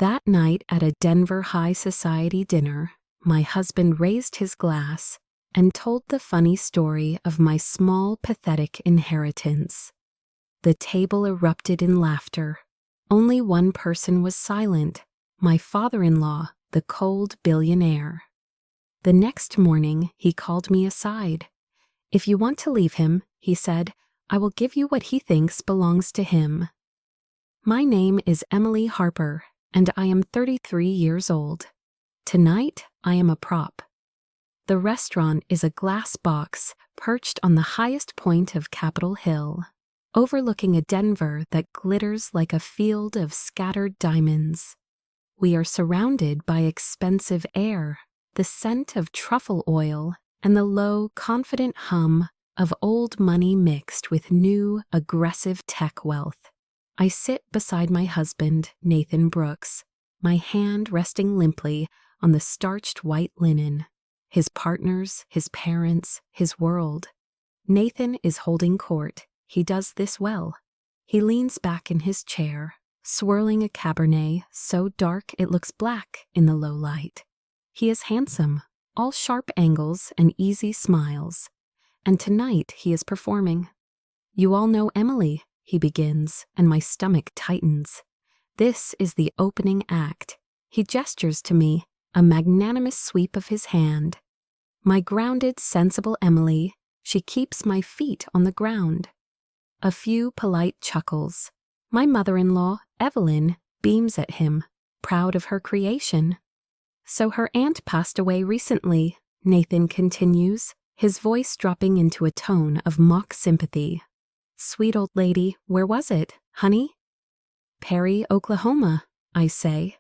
That night at a Denver high society dinner, my husband raised his glass and told the funny story of my small, pathetic inheritance. The table erupted in laughter. Only one person was silent, my father-in-law, the cold billionaire. The next morning, he called me aside. "If you want to leave him," he said, "I will give you what he thinks belongs to him." My name is Emily Harper, and I am 33 years old. Tonight, I am a prop. The restaurant is a glass box perched on the highest point of Capitol Hill, overlooking a Denver that glitters like a field of scattered diamonds. We are surrounded by expensive air, the scent of truffle oil, and the low, confident hum of old money mixed with new, aggressive tech wealth. I sit beside my husband, Nathan Brooks, my hand resting limply on the starched white linen. His partners, his parents, his world. Nathan is holding court. He does this well. He leans back in his chair, swirling a Cabernet so dark it looks black in the low light. He is handsome, all sharp angles and easy smiles. And tonight he is performing. "You all know Emily," he begins, and my stomach tightens. This is the opening act. He gestures to me, a magnanimous sweep of his hand. My grounded, sensible Emily, she keeps my feet on the ground. A few polite chuckles. My mother-in-law, Evelyn, beams at him, proud of her creation. "So her aunt passed away recently," Nathan continues, his voice dropping into a tone of mock sympathy. "Sweet old lady, where was it, honey?" "Perry, Oklahoma," I say.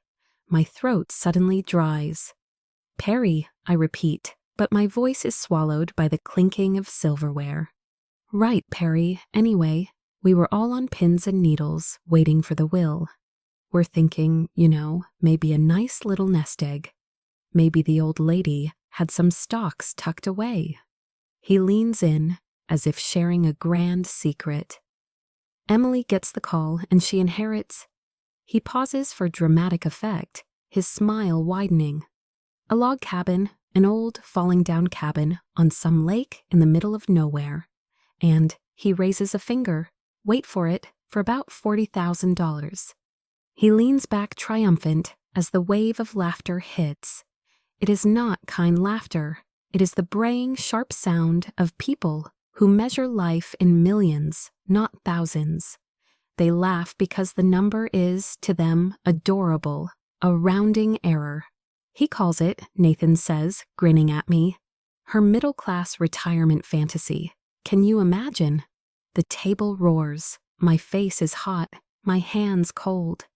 My throat suddenly dries. "Perry," I repeat, but my voice is swallowed by the clinking of silverware. "Right, Perry. Anyway, we were all on pins and needles, waiting for the will. We're thinking, maybe a nice little nest egg. Maybe the old lady had some stocks tucked away." He leans in, as if sharing a grand secret. Emily gets the call, and she inherits. He pauses for dramatic effect, his smile widening. A log cabin, an old, falling-down cabin on some lake in the middle of nowhere. And he raises a finger, wait for it, for about $40,000. He leans back triumphant as the wave of laughter hits. It is not kind laughter. It is the braying, sharp sound of people who measure life in millions, not thousands. They laugh because the number is, to them, adorable, a rounding error. He calls it, Nathan says, grinning at me, her middle-class retirement fantasy. Can you imagine? The table roars. My face is hot, my hands cold.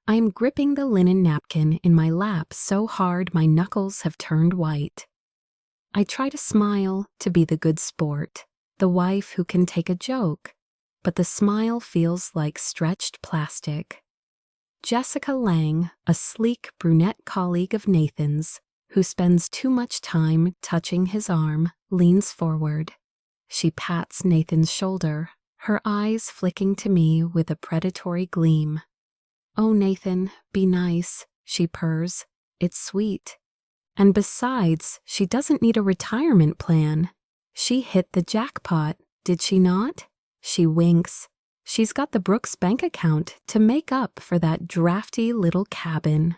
I am gripping the linen napkin in my lap so hard my knuckles have turned white. I try to smile, to be the good sport, the wife who can take a joke, but the smile feels like stretched plastic. Jessica Lang, a sleek brunette colleague of Nathan's, who spends too much time touching his arm, leans forward. She pats Nathan's shoulder, her eyes flicking to me with a predatory gleam. "Oh, Nathan, be nice," she purrs. "It's sweet." And besides, she doesn't need a retirement plan. She hit the jackpot, did she not? She winks. She's got the Brooks bank account to make up for that drafty little cabin.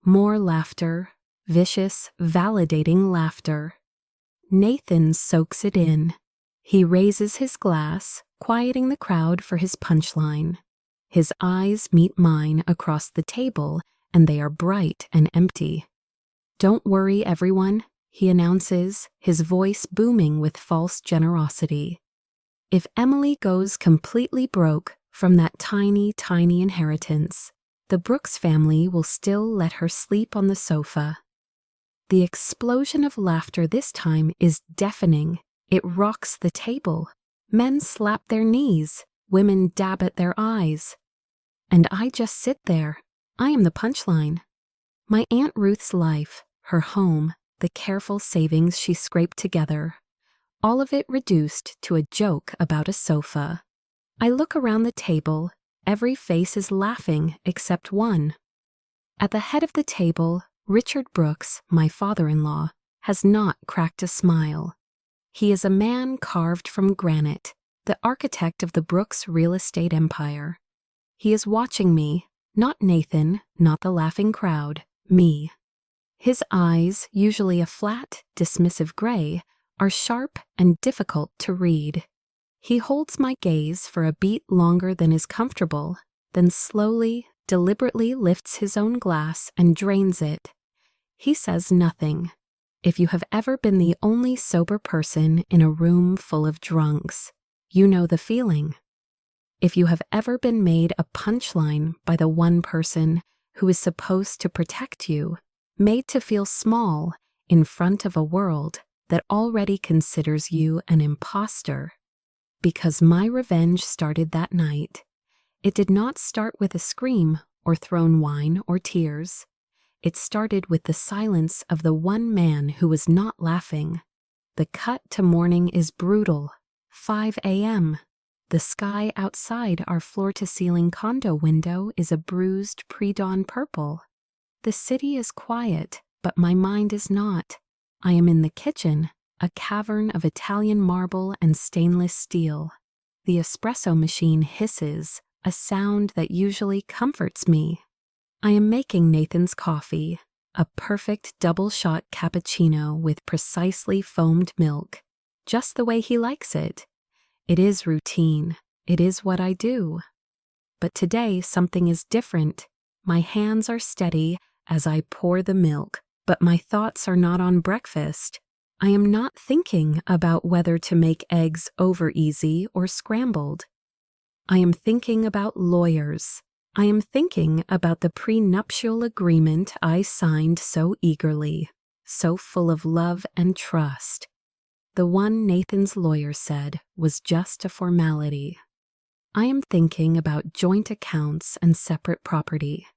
More laughter, vicious, validating laughter. Nathan soaks it in. He raises his glass, quieting the crowd for his punchline. His eyes meet mine across the table, and they are bright and empty. "Don't worry, everyone," he announces, his voice booming with false generosity. "If Emily goes completely broke from that tiny, tiny inheritance, the Brooks family will still let her sleep on the sofa." The explosion of laughter this time is deafening. It rocks the table. Men slap their knees. Women dab at their eyes. And I just sit there. I am the punchline. My Aunt Ruth's life, her home, the careful savings she scraped together, all of it reduced to a joke about a sofa. I look around the table. Every face is laughing except one. At the head of the table, Richard Brooks, my father-in-law, has not cracked a smile. He is a man carved from granite, the architect of the Brooks real estate empire. He is watching me, not Nathan, not the laughing crowd, me. His eyes, usually a flat, dismissive gray, are sharp and difficult to read. He holds my gaze for a beat longer than is comfortable, then slowly, deliberately lifts his own glass and drains it. He says nothing. If you have ever been the only sober person in a room full of drunks, you know the feeling. If you have ever been made a punchline by the one person who is supposed to protect you, made to feel small in front of a world that already considers you an imposter. Because my revenge started that night. It did not start with a scream or thrown wine or tears. It started with the silence of the one man who was not laughing. The cut to morning is brutal. 5 a.m. The sky outside our floor-to-ceiling condo window is a bruised pre-dawn purple. The city is quiet, but my mind is not. I am in the kitchen, a cavern of Italian marble and stainless steel. The espresso machine hisses, a sound that usually comforts me. I am making Nathan's coffee, a perfect double-shot cappuccino with precisely foamed milk, just the way he likes it. It is routine. It is what I do. But today something is different. My hands are steady as I pour the milk, but my thoughts are not on breakfast. I am not thinking about whether to make eggs over easy or scrambled. I am thinking about lawyers. I am thinking about the prenuptial agreement I signed so eagerly, so full of love and trust. The one Nathan's lawyer said was just a formality. I am thinking about joint accounts and separate property.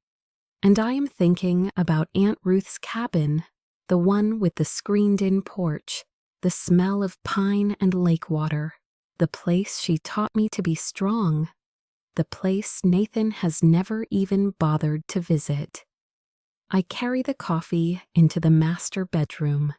And I am thinking about Aunt Ruth's cabin, the one with the screened-in porch, the smell of pine and lake water, the place she taught me to be strong, the place Nathan has never even bothered to visit. I carry the coffee into the master bedroom.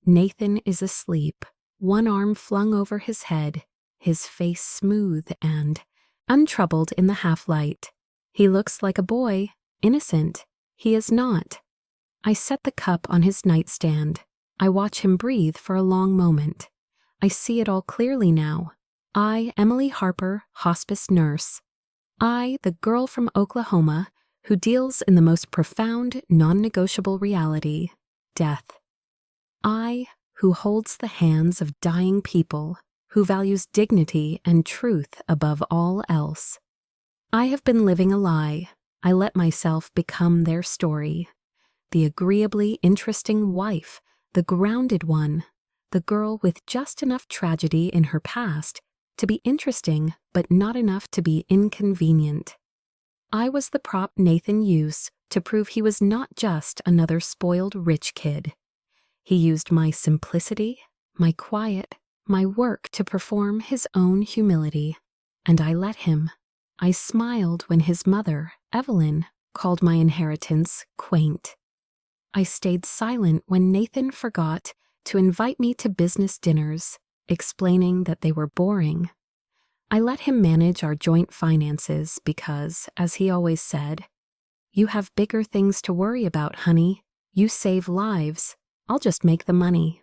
Nathan is asleep, one arm flung over his head, his face smooth and untroubled in the half-light. He looks like a boy, innocent. He is not. I set the cup on his nightstand. I watch him breathe for a long moment. I see it all clearly now. I, Emily Harper, hospice nurse. I, the girl from Oklahoma, who deals in the most profound, non-negotiable reality, death. I, who holds the hands of dying people, who values dignity and truth above all else. I have been living a lie. I let myself become their story. The agreeably interesting wife, the grounded one, the girl with just enough tragedy in her past to be interesting but not enough to be inconvenient. I was the prop Nathan used to prove he was not just another spoiled rich kid. He used my simplicity, my quiet, my work to perform his own humility, and I let him. I smiled when his mother, Evelyn, called my inheritance quaint. I stayed silent when Nathan forgot to invite me to business dinners, explaining that they were boring. I let him manage our joint finances because, as he always said, "You have bigger things to worry about, honey. You save lives. I'll just make the money."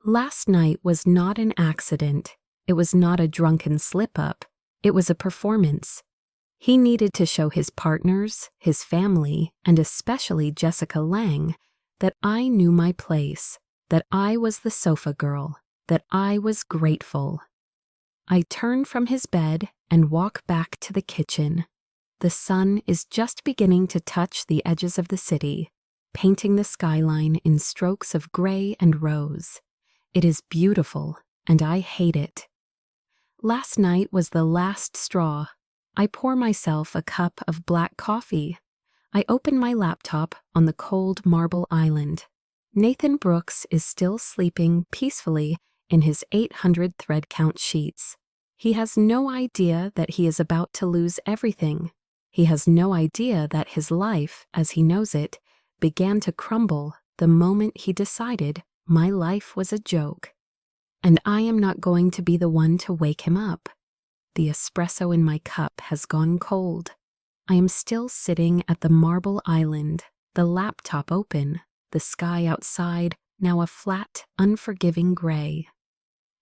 Last night was not an accident. It was not a drunken slip-up. It was a performance. He needed to show his partners, his family, and especially Jessica Lang, that I knew my place, that I was the sofa girl, that I was grateful. I turn from his bed and walk back to the kitchen. The sun is just beginning to touch the edges of the city, painting the skyline in strokes of gray and rose. It is beautiful, and I hate it. Last night was the last straw. I pour myself a cup of black coffee. I open my laptop on the cold marble island. Nathan Brooks is still sleeping peacefully in his 800 thread count sheets. He has no idea that he is about to lose everything. He has no idea that his life, as he knows it, began to crumble the moment he decided my life was a joke. And I am not going to be the one to wake him up. The espresso in my cup has gone cold. I am still sitting at the marble island, the laptop open, the sky outside now a flat, unforgiving gray.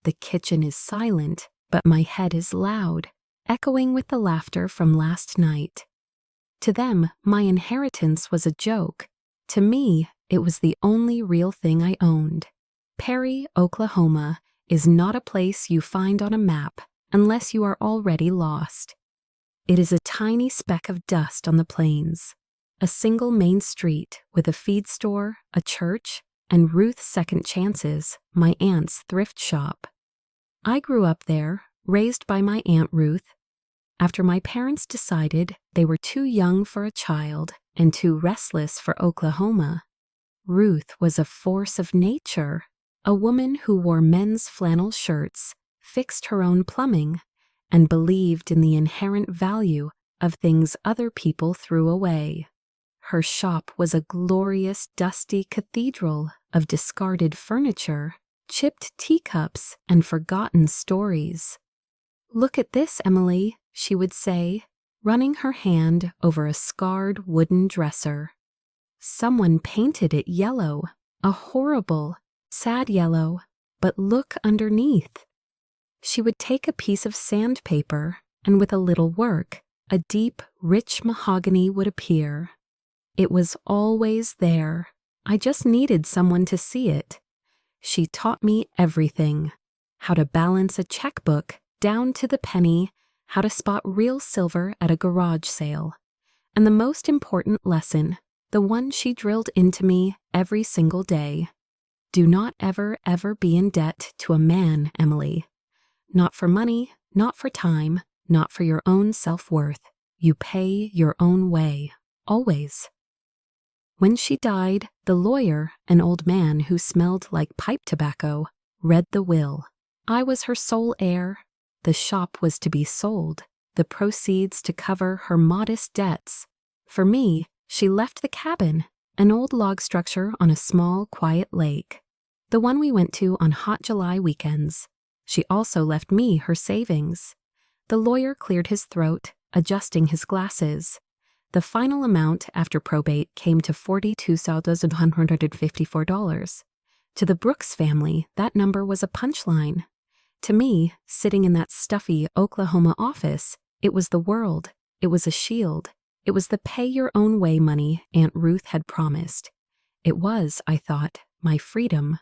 The kitchen is silent, but my head is loud, echoing with the laughter from last night. To them, my inheritance was a joke. To me, it was the only real thing I owned. Perry, Oklahoma, is not a place you find on a map unless you are already lost. It is a tiny speck of dust on the plains, a single main street with a feed store, a church, and Ruth's Second Chances, my aunt's thrift shop. I grew up there, raised by my Aunt Ruth. After my parents decided they were too young for a child and too restless for Oklahoma, Ruth was a force of nature, a woman who wore men's flannel shirts, fixed her own plumbing, and believed in the inherent value of things other people threw away. Her shop was a glorious, dusty cathedral of discarded furniture, chipped teacups, and forgotten stories. "Look at this, Emily," she would say, running her hand over a scarred wooden dresser. "Someone painted it yellow, a horrible, sad yellow, but look underneath." She would take a piece of sandpaper, and with a little work, a deep, rich mahogany would appear. It was always there. I just needed someone to see it. She taught me everything: how to balance a checkbook down to the penny, how to spot real silver at a garage sale. And the most important lesson, the one she drilled into me every single day: do not ever be in debt to a man, Emily. Not for money, not for time, not for your own self-worth. You pay your own way, always. When she died, the lawyer, an old man who smelled like pipe tobacco, read the will. I was her sole heir. The shop was to be sold, the proceeds to cover her modest debts. For me, she left the cabin, an old log structure on a small, quiet lake, the one we went to on hot July weekends. She also left me her savings. The lawyer cleared his throat, adjusting his glasses. The final amount after probate came to $42,154. To the Brooks family, that number was a punchline. To me, sitting in that stuffy Oklahoma office, it was the world. It was a shield. It was the pay-your-own-way money Aunt Ruth had promised. It was, I thought, my freedom.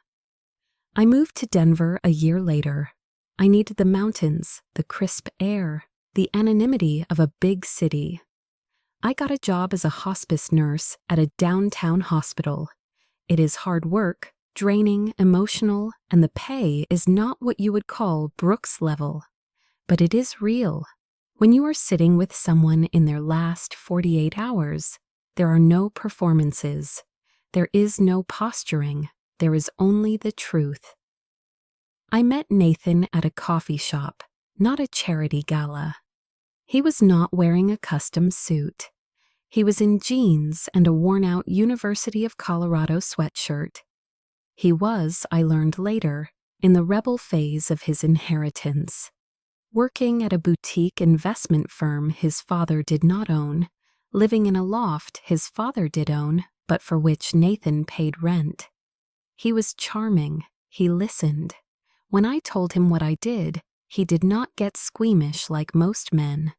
I moved to Denver a year later. I needed the mountains, the crisp air, the anonymity of a big city. I got a job as a hospice nurse at a downtown hospital. It is hard work, draining, emotional, and the pay is not what you would call Brooks level. But it is real. When you are sitting with someone in their last 48 hours, there are no performances. There is no posturing. There is only the truth. I met Nathan at a coffee shop, not a charity gala. He was not wearing a custom suit. He was in jeans and a worn-out University of Colorado sweatshirt. He was, I learned later, in the rebel phase of his inheritance. Working at a boutique investment firm his father did not own, living in a loft his father did own, but for which Nathan paid rent. He was charming. He listened. When I told him what I did, he did not get squeamish like most men.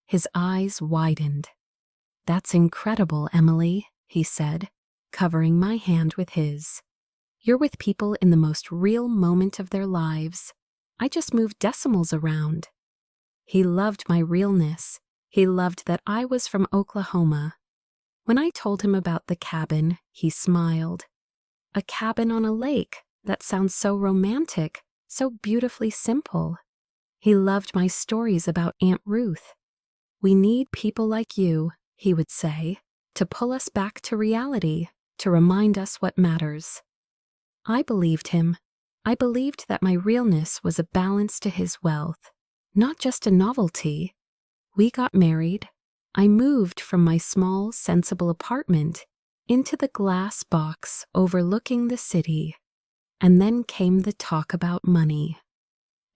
His eyes widened. "That's incredible, Emily," he said, covering my hand with his. "You're with people in the most real moment of their lives. I just moved decimals around." He loved my realness. He loved that I was from Oklahoma. When I told him about the cabin, he smiled. A cabin on a lake. That sounds so romantic, so beautifully simple. He loved my stories about Aunt Ruth. "We need people like you," he would say, "to pull us back to reality, to remind us what matters." I believed him. I believed that my realness was a balance to his wealth, not just a novelty. We got married. I moved from my small, sensible apartment into the glass box overlooking the city, and then came the talk about money.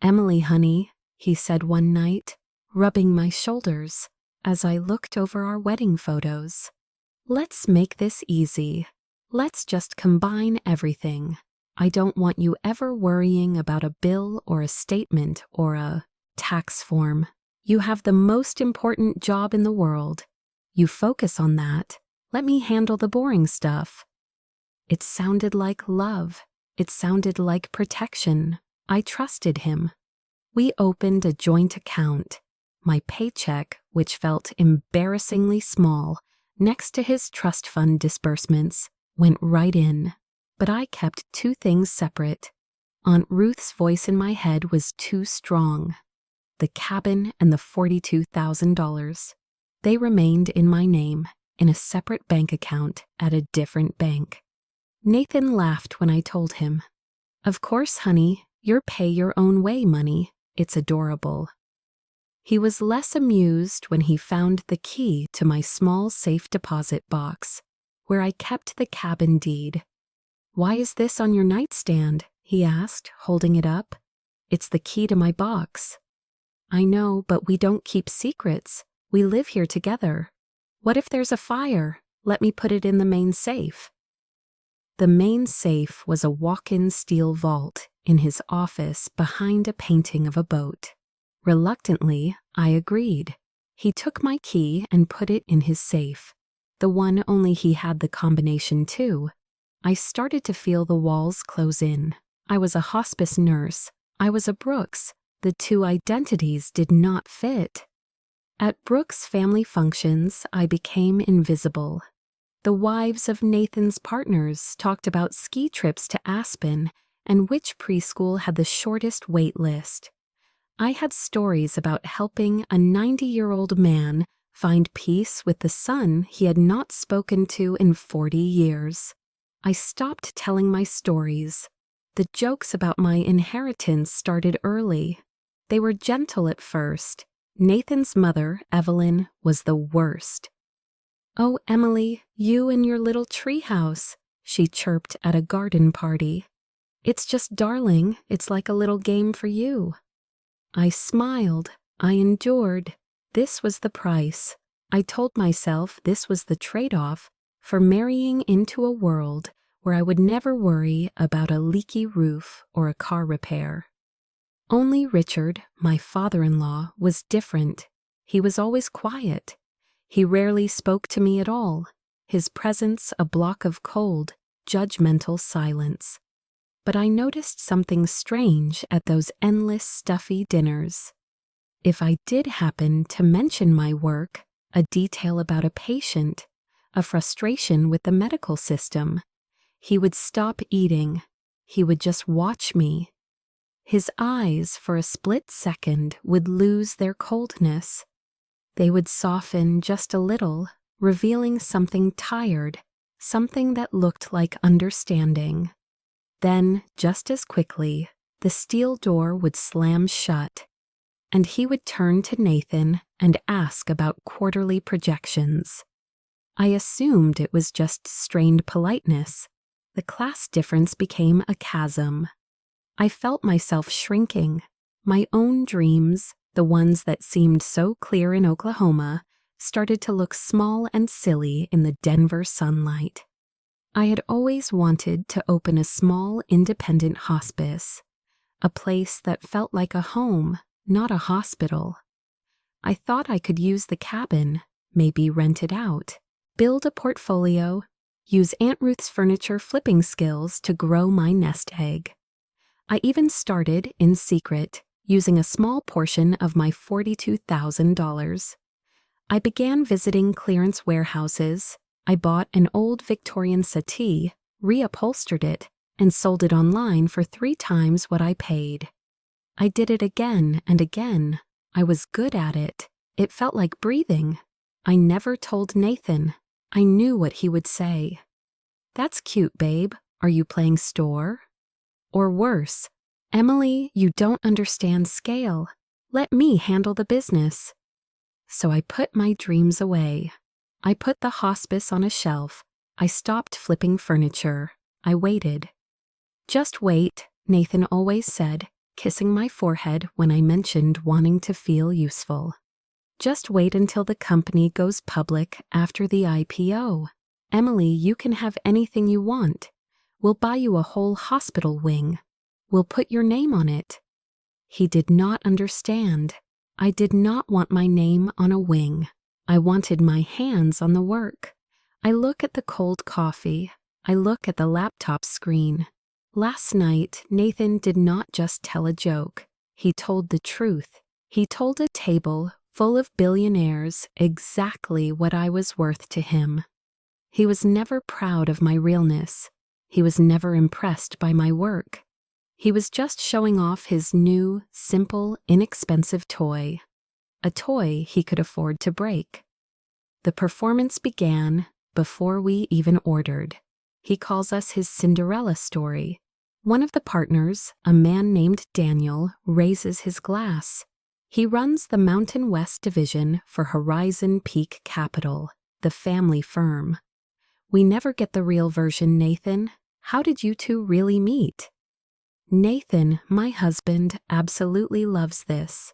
"Emily, honey," he said one night, rubbing my shoulders as I looked over our wedding photos. "Let's make this easy. Let's just combine everything. I don't want you ever worrying about a bill or a statement or a tax form. You have the most important job in the world. You focus on that. Let me handle the boring stuff." It sounded like love. It sounded like protection. I trusted him. We opened a joint account. My paycheck, which felt embarrassingly small, next to his trust fund disbursements, went right in. But I kept two things separate. Aunt Ruth's voice in my head was too strong. The cabin and the $42,000. They remained in my name, in a separate bank account at a different bank. Nathan laughed when I told him. "Of course, honey, you're pay your own way money. It's adorable." He was less amused when he found the key to my small safe deposit box, where I kept the cabin deed. "Why is this on your nightstand?" he asked, holding it up. "It's the key to my box." "I know, but we don't keep secrets. We live here together. What if there's a fire? Let me put it in the main safe." The main safe was a walk-in steel vault in his office behind a painting of a boat. Reluctantly, I agreed. He took my key and put it in his safe, the one only he had the combination to. I started to feel the walls close in. I was a hospice nurse. I was a Brooks. The two identities did not fit. At Brooks' family functions, I became invisible. The wives of Nathan's partners talked about ski trips to Aspen and which preschool had the shortest wait list. I had stories about helping a 90-year-old man find peace with the son he had not spoken to in 40 years. I stopped telling my stories. The jokes about my inheritance started early. They were gentle at first. Nathan's mother, Evelyn, was the worst. "Oh, Emily, you and your little treehouse," she chirped at a garden party. "It's just darling. It's like a little game for you." I smiled. I endured. This was the price. I told myself this was the trade-off for marrying into a world where I would never worry about a leaky roof or a car repair. Only Richard, my father-in-law, was different. He was always quiet. He rarely spoke to me at all, his presence a block of cold, judgmental silence. But I noticed something strange at those endless stuffy dinners. If I did happen to mention my work, a detail about a patient, a frustration with the medical system, he would stop eating. He would just watch me. His eyes, for a split second, would lose their coldness. They would soften just a little, revealing something tired, something that looked like understanding. Then, just as quickly, the steel door would slam shut, and he would turn to Nathan and ask about quarterly projections. I assumed it was just strained politeness. The class difference became a chasm. I felt myself shrinking. My own dreams, the ones that seemed so clear in Oklahoma, started to look small and silly in the Denver sunlight. I had always wanted to open a small independent hospice, a place that felt like a home, not a hospital. I thought I could use the cabin, maybe rent it out, build a portfolio, use Aunt Ruth's furniture flipping skills to grow my nest egg. I even started, in secret, using a small portion of my $42,000. I began visiting clearance warehouses. I bought an old Victorian settee, reupholstered it, and sold it online for 3 times what I paid. I did it again and again. I was good at it. It felt like breathing. I never told Nathan. I knew what he would say. "That's cute, babe. Are you playing store?" Or worse, "Emily, you don't understand scale. Let me handle the business." So I put my dreams away. I put the hospice on a shelf. I stopped flipping furniture. I waited. Just wait, Nathan always said, kissing my forehead when I mentioned wanting to feel useful. Just wait until the company goes public after the IPO. Emily, you can have anything you want. We'll buy you a whole hospital wing. We'll put your name on it. He did not understand. I did not want my name on a wing. I wanted my hands on the work. I look at the cold coffee. I look at the laptop screen. Last night, Nathan did not just tell a joke. He told the truth. He told a table full of billionaires exactly what I was worth to him. He was never proud of my realness. He was never impressed by my work. He was just showing off his new, simple, inexpensive toy. A toy he could afford to break. The performance began before we even ordered. He calls us his Cinderella story. One of the partners, a man named Daniel, raises his glass. He runs the Mountain West division for Horizon Peak Capital, the family firm. We never get the real version, Nathan. How did you two really meet? Nathan, my husband, absolutely loves this.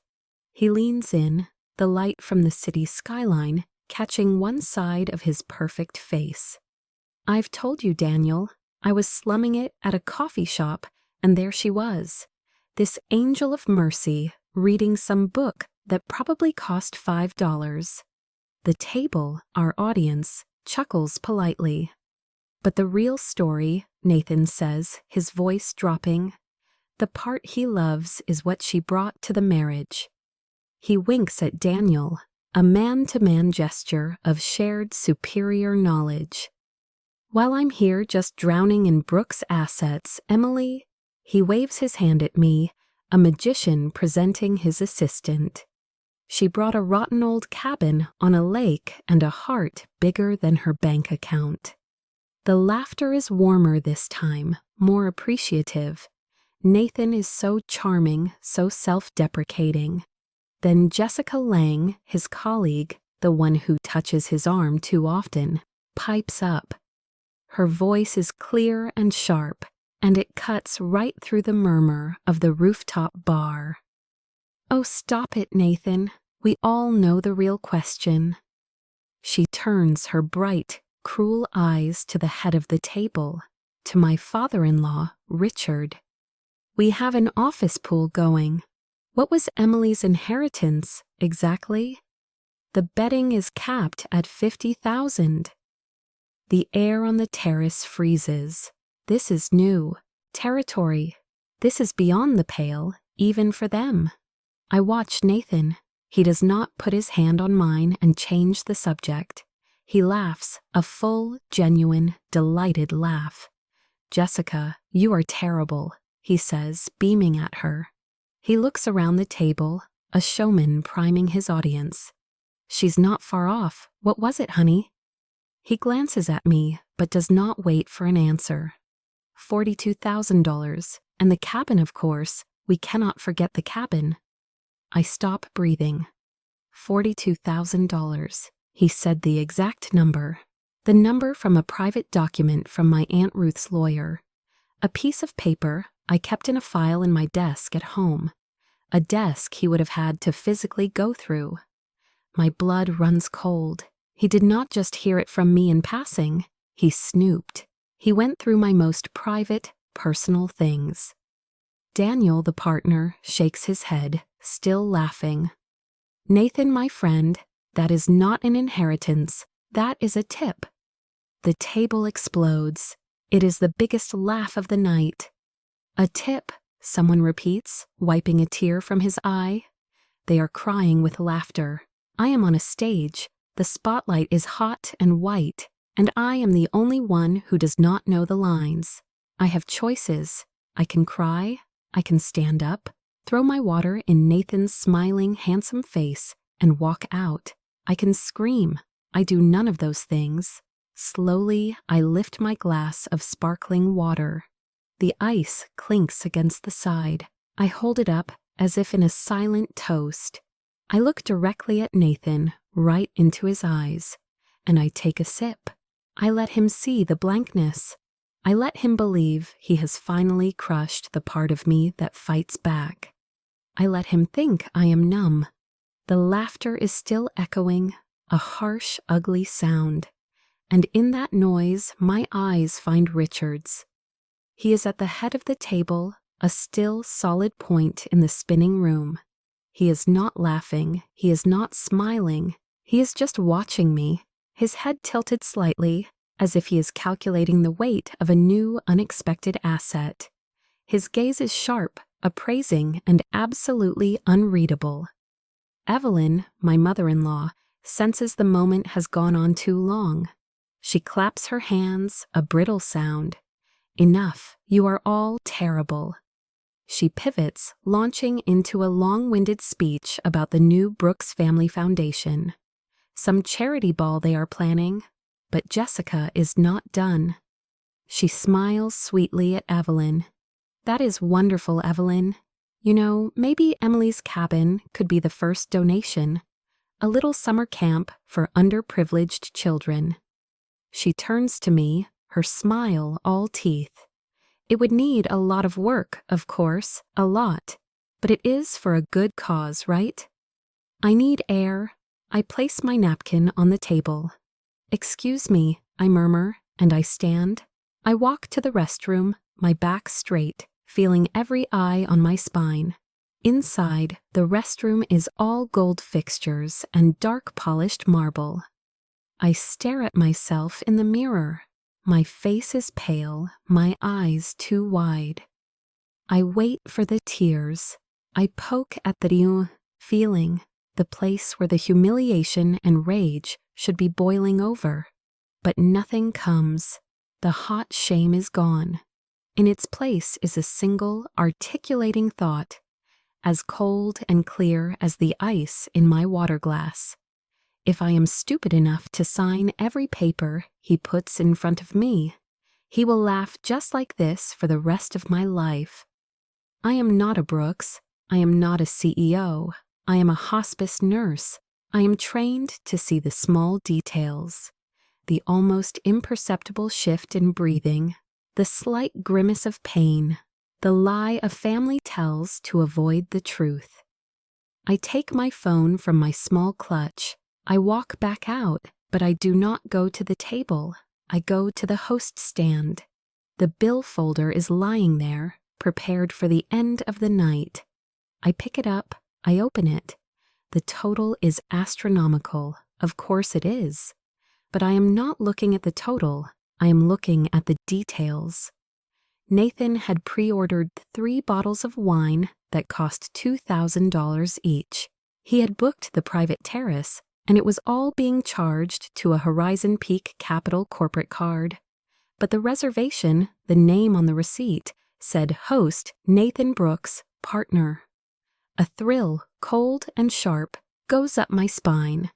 He leans in, the light from the city skyline catching one side of his perfect face. I've told you, Daniel, I was slumming it at a coffee shop, and there she was, this angel of mercy, reading some book that probably cost $5. The table, our audience, chuckles politely. But the real story, Nathan says, his voice dropping, the part he loves is what she brought to the marriage. He winks at Daniel, a man-to-man gesture of shared superior knowledge. While I'm here just drowning in Brooke's assets, Emily, he waves his hand at me, a magician presenting his assistant. She brought a rotten old cabin on a lake and a heart bigger than her bank account. The laughter is warmer this time, more appreciative. Nathan is so charming, so self-deprecating. Then Jessica Lang, his colleague, the one who touches his arm too often, pipes up. Her voice is clear and sharp, and it cuts right through the murmur of the rooftop bar. Oh, stop it, Nathan. We all know the real question. She turns her bright, cruel eyes to the head of the table, to my father-in-law, Richard. We have an office pool going. What was Emily's inheritance, exactly? The betting is capped at $50,000. The air on the terrace freezes. This is new territory. This is beyond the pale, even for them. I watch Nathan. He does not put his hand on mine and change the subject. He laughs, a full, genuine, delighted laugh. Jessica, you are terrible, he says, beaming at her. He looks around the table, a showman priming his audience. She's not far off. What was it, honey? He glances at me, but does not wait for an answer. $42,000, and the cabin, of course. We cannot forget the cabin. I stop breathing. $42,000. He said the exact number. The number from a private document from my Aunt Ruth's lawyer. A piece of paper I kept in a file in my desk at home. A desk he would have had to physically go through. My blood runs cold. He did not just hear it from me in passing. He snooped. He went through my most private, personal things. Daniel, the partner, shakes his head, still laughing. Nathan, my friend, that is not an inheritance. That is a tip. The table explodes. It is the biggest laugh of the night. A tip, someone repeats, wiping a tear from his eye. They are crying with laughter. I am on a stage. The spotlight is hot and white, and I am the only one who does not know the lines. I have choices. I can cry. I can stand up, throw my water in Nathan's smiling, handsome face, and walk out. I can scream. I do none of those things. Slowly, I lift my glass of sparkling water. The ice clinks against the side. I hold it up as if in a silent toast. I look directly at Nathan, right into his eyes, and I take a sip. I let him see the blankness. I let him believe he has finally crushed the part of me that fights back. I let him think I am numb. The laughter is still echoing, a harsh, ugly sound, and in that noise my eyes find Richard's. He is at the head of the table, a still, solid point in the spinning room. He is not laughing, he is not smiling, he is just watching me, his head tilted slightly, as if he is calculating the weight of a new, unexpected asset. His gaze is sharp, appraising, and absolutely unreadable. Evelyn, my mother-in-law, senses the moment has gone on too long. She claps her hands, a brittle sound. Enough, you are all terrible. She pivots, launching into a long-winded speech about the new Brooks Family Foundation. Some charity ball they are planning, but Jessica is not done. She smiles sweetly at Evelyn. That is wonderful, Evelyn. You know, maybe Emily's cabin could be the first donation. A little summer camp for underprivileged children. She turns to me, her smile all teeth. It would need a lot of work, of course, a lot. But it is for a good cause, right? I need air. I place my napkin on the table. Excuse me, I murmur, and I stand. I walk to the restroom, my back straight, feeling every eye on my spine. Inside, the restroom is all gold fixtures and dark polished marble. I stare at myself in the mirror. My face is pale, my eyes too wide. I wait for the tears. I poke at the feeling, the place where the humiliation and rage should be boiling over. But nothing comes. The hot shame is gone. In its place is a single, articulating thought, as cold and clear as the ice in my water glass. If I am stupid enough to sign every paper he puts in front of me, he will laugh just like this for the rest of my life. I am not a Brooks. I am not a CEO. I am a hospice nurse. I am trained to see the small details, the almost imperceptible shift in breathing, the slight grimace of pain, the lie a family tells to avoid the truth. I take my phone from my small clutch. I walk back out, but I do not go to the table. I go to the host stand. The bill folder is lying there, prepared for the end of the night. I pick it up. I open it. The total is astronomical. Of course it is. But I am not looking at the total. I am looking at the details. Nathan had pre-ordered 3 bottles of wine that cost $2,000 each. He had booked the private terrace, and it was all being charged to a Horizon Peak Capital corporate card. But the reservation, the name on the receipt, said host Nathan Brooks, partner. A thrill, cold and sharp, goes up my spine.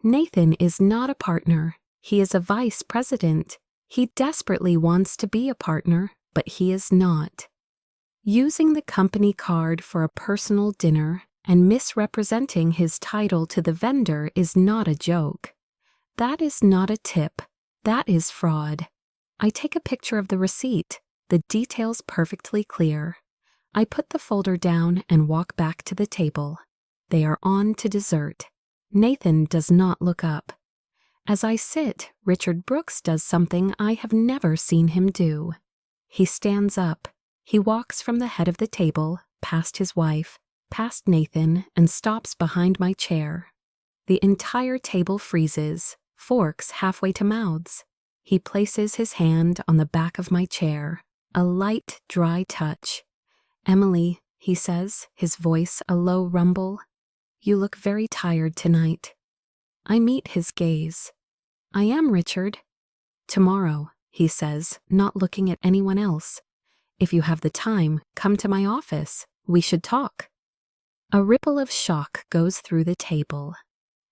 Nathan is not a partner. He is a vice president. He desperately wants to be a partner, but he is not. Using the company card for a personal dinner and misrepresenting his title to the vendor is not a joke. That is not a tip. That is fraud. I take a picture of the receipt, the details perfectly clear. I put the folder down and walk back to the table. They are on to dessert. Nathan does not look up. As I sit, Richard Brooks does something I have never seen him do. He stands up. He walks from the head of the table, past his wife, past Nathan, and stops behind my chair. The entire table freezes, forks halfway to mouths. He places his hand on the back of my chair, a light, dry touch. "Emily," he says, his voice a low rumble, "you look very tired tonight." I meet his gaze. "I am, Richard." "Tomorrow," he says, not looking at anyone else. "If you have the time, come to my office. We should talk." A ripple of shock goes through the table.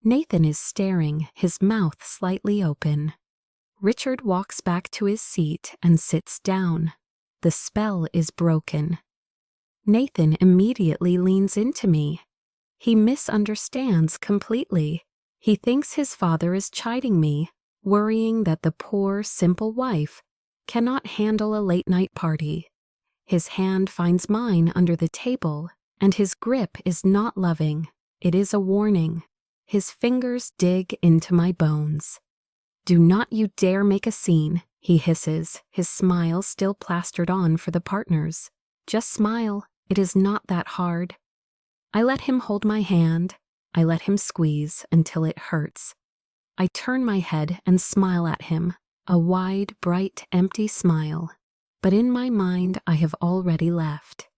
Nathan is staring, his mouth slightly open. Richard walks back to his seat and sits down. The spell is broken. Nathan immediately leans into me. He misunderstands completely. He thinks his father is chiding me, worrying that the poor, simple wife cannot handle a late-night party. His hand finds mine under the table, and his grip is not loving. It is a warning. His fingers dig into my bones. "Do not you dare make a scene," he hisses, his smile still plastered on for the partners. "Just smile. It is not that hard." I let him hold my hand. I let him squeeze until it hurts. I turn my head and smile at him, a wide, bright, empty smile. But in my mind I have already left.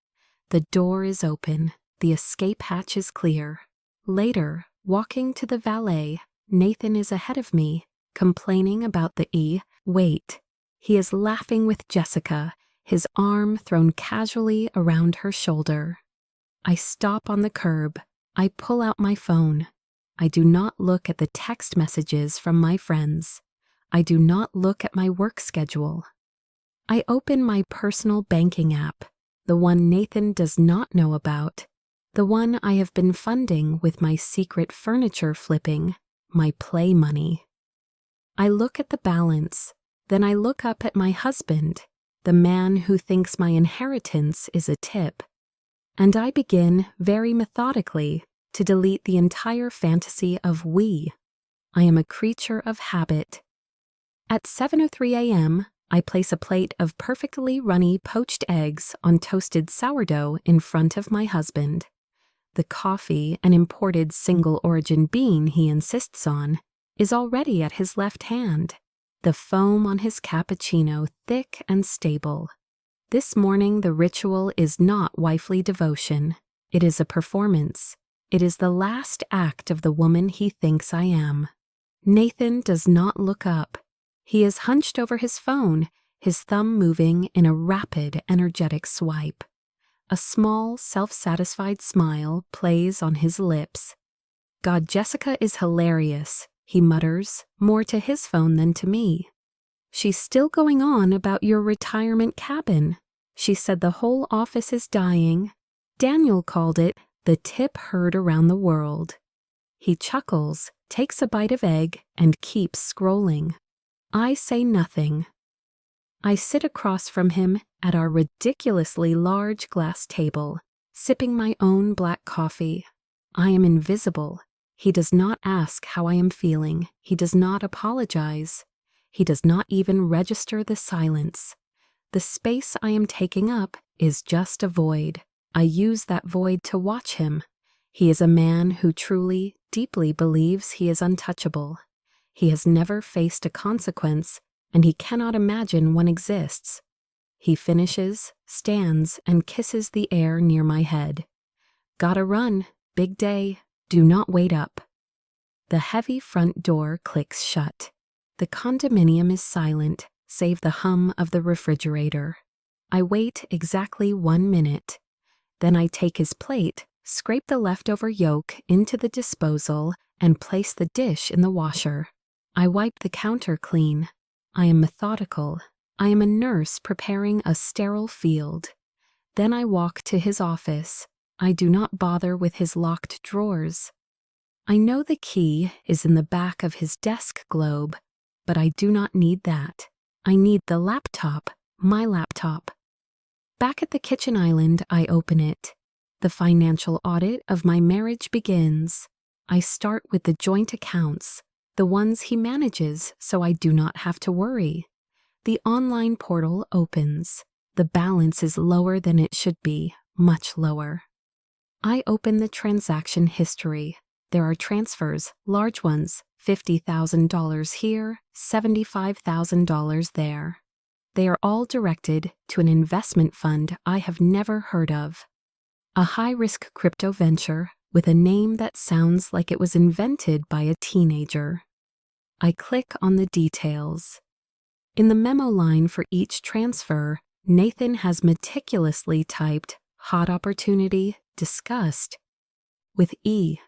The door is open. The escape hatch is clear. Later, walking to the valet, Nathan is ahead of me, complaining about the wait. He is laughing with Jessica, his arm thrown casually around her shoulder. I stop on the curb. I pull out my phone. I do not look at the text messages from my friends. I do not look at my work schedule. I open my personal banking app, the one Nathan does not know about, the one I have been funding with my secret furniture flipping, my play money. I look at the balance, then I look up at my husband, the man who thinks my inheritance is a tip, and I begin, very methodically, to delete the entire fantasy of we. I am a creature of habit. At 7:03 a.m., I place a plate of perfectly runny poached eggs on toasted sourdough in front of my husband. The coffee, an imported single-origin bean he insists on, is already at his left hand, the foam on his cappuccino thick and stable. This morning the ritual is not wifely devotion. It is a performance. It is the last act of the woman he thinks I am. Nathan does not look up. He is hunched over his phone, his thumb moving in a rapid, energetic swipe. A small, self-satisfied smile plays on his lips. "God, Jessica is hilarious," he mutters, more to his phone than to me. "She's still going on about your retirement cabin. She said the whole office is dying. Daniel called it the tip heard around the world." He chuckles, takes a bite of egg, and keeps scrolling. I say nothing. I sit across from him at our ridiculously large glass table, sipping my own black coffee. I am invisible. He does not ask how I am feeling. He does not apologize. He does not even register the silence. The space I am taking up is just a void. I use that void to watch him. He is a man who truly, deeply believes he is untouchable. He has never faced a consequence, and he cannot imagine one exists. He finishes, stands, and kisses the air near my head. "Gotta run. Big day. Do not wait up." The heavy front door clicks shut. The condominium is silent, save the hum of the refrigerator. I wait exactly 1 minute. Then I take his plate, scrape the leftover yolk into the disposal, and place the dish in the washer. I wipe the counter clean. I am methodical. I am a nurse preparing a sterile field. Then I walk to his office. I do not bother with his locked drawers. I know the key is in the back of his desk globe, but I do not need that. I need the laptop, my laptop. Back at the kitchen island, I open it. The financial audit of my marriage begins. I start with the joint accounts, the ones he manages so I do not have to worry. The online portal opens. The balance is lower than it should be, much lower. I open the transaction history. There are transfers, large ones, $50,000 here, $75,000 there. They are all directed to an investment fund I have never heard of. A high-risk crypto venture with a name that sounds like it was invented by a teenager. I click on the details. In the memo line for each transfer, Nathan has meticulously typed "hot opportunity, discussed" with E.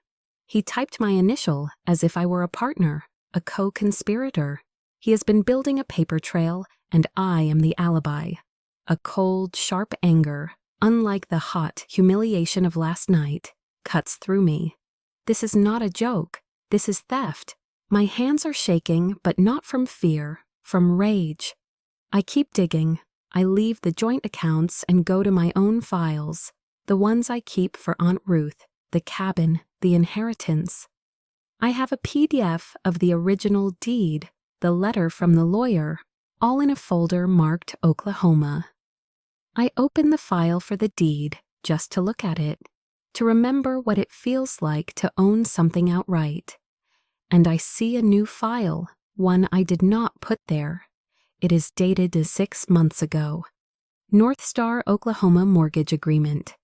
He typed my initial as if I were a partner, a co-conspirator. He has been building a paper trail, and I am the alibi. A cold, sharp anger, unlike the hot humiliation of last night, cuts through me. This is not a joke. This is theft. My hands are shaking, but not from fear, from rage. I keep digging. I leave the joint accounts and go to my own files, the ones I keep for Aunt Ruth, the cabin, the inheritance. I have a PDF of the original deed, the letter from the lawyer, all in a folder marked Oklahoma. I open the file for the deed just to look at it, to remember what it feels like to own something outright. And I see a new file, one I did not put there. It is dated to 6 months ago. North Star, Oklahoma mortgage agreement.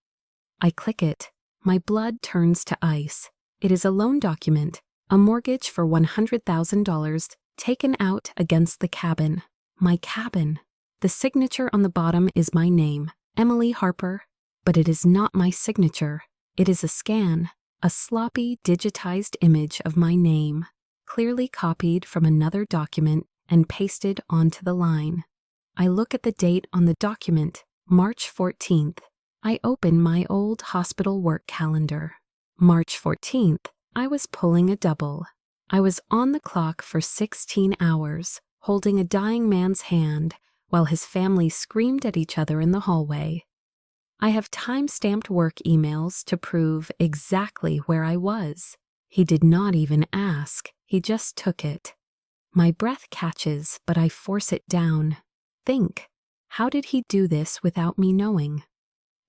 I click it. My blood turns to ice. It is a loan document, a mortgage for $100,000 taken out against the cabin. My cabin. The signature on the bottom is my name, Emily Harper, but it is not my signature. It is a scan, a sloppy digitized image of my name, clearly copied from another document and pasted onto the line. I look at the date on the document, March 14th. I open my old hospital work calendar. March 14th, I was pulling a double. I was on the clock for 16 hours, holding a dying man's hand while his family screamed at each other in the hallway. I have time-stamped work emails to prove exactly where I was. He did not even ask, he just took it. My breath catches, but I force it down. Think, how did he do this without me knowing?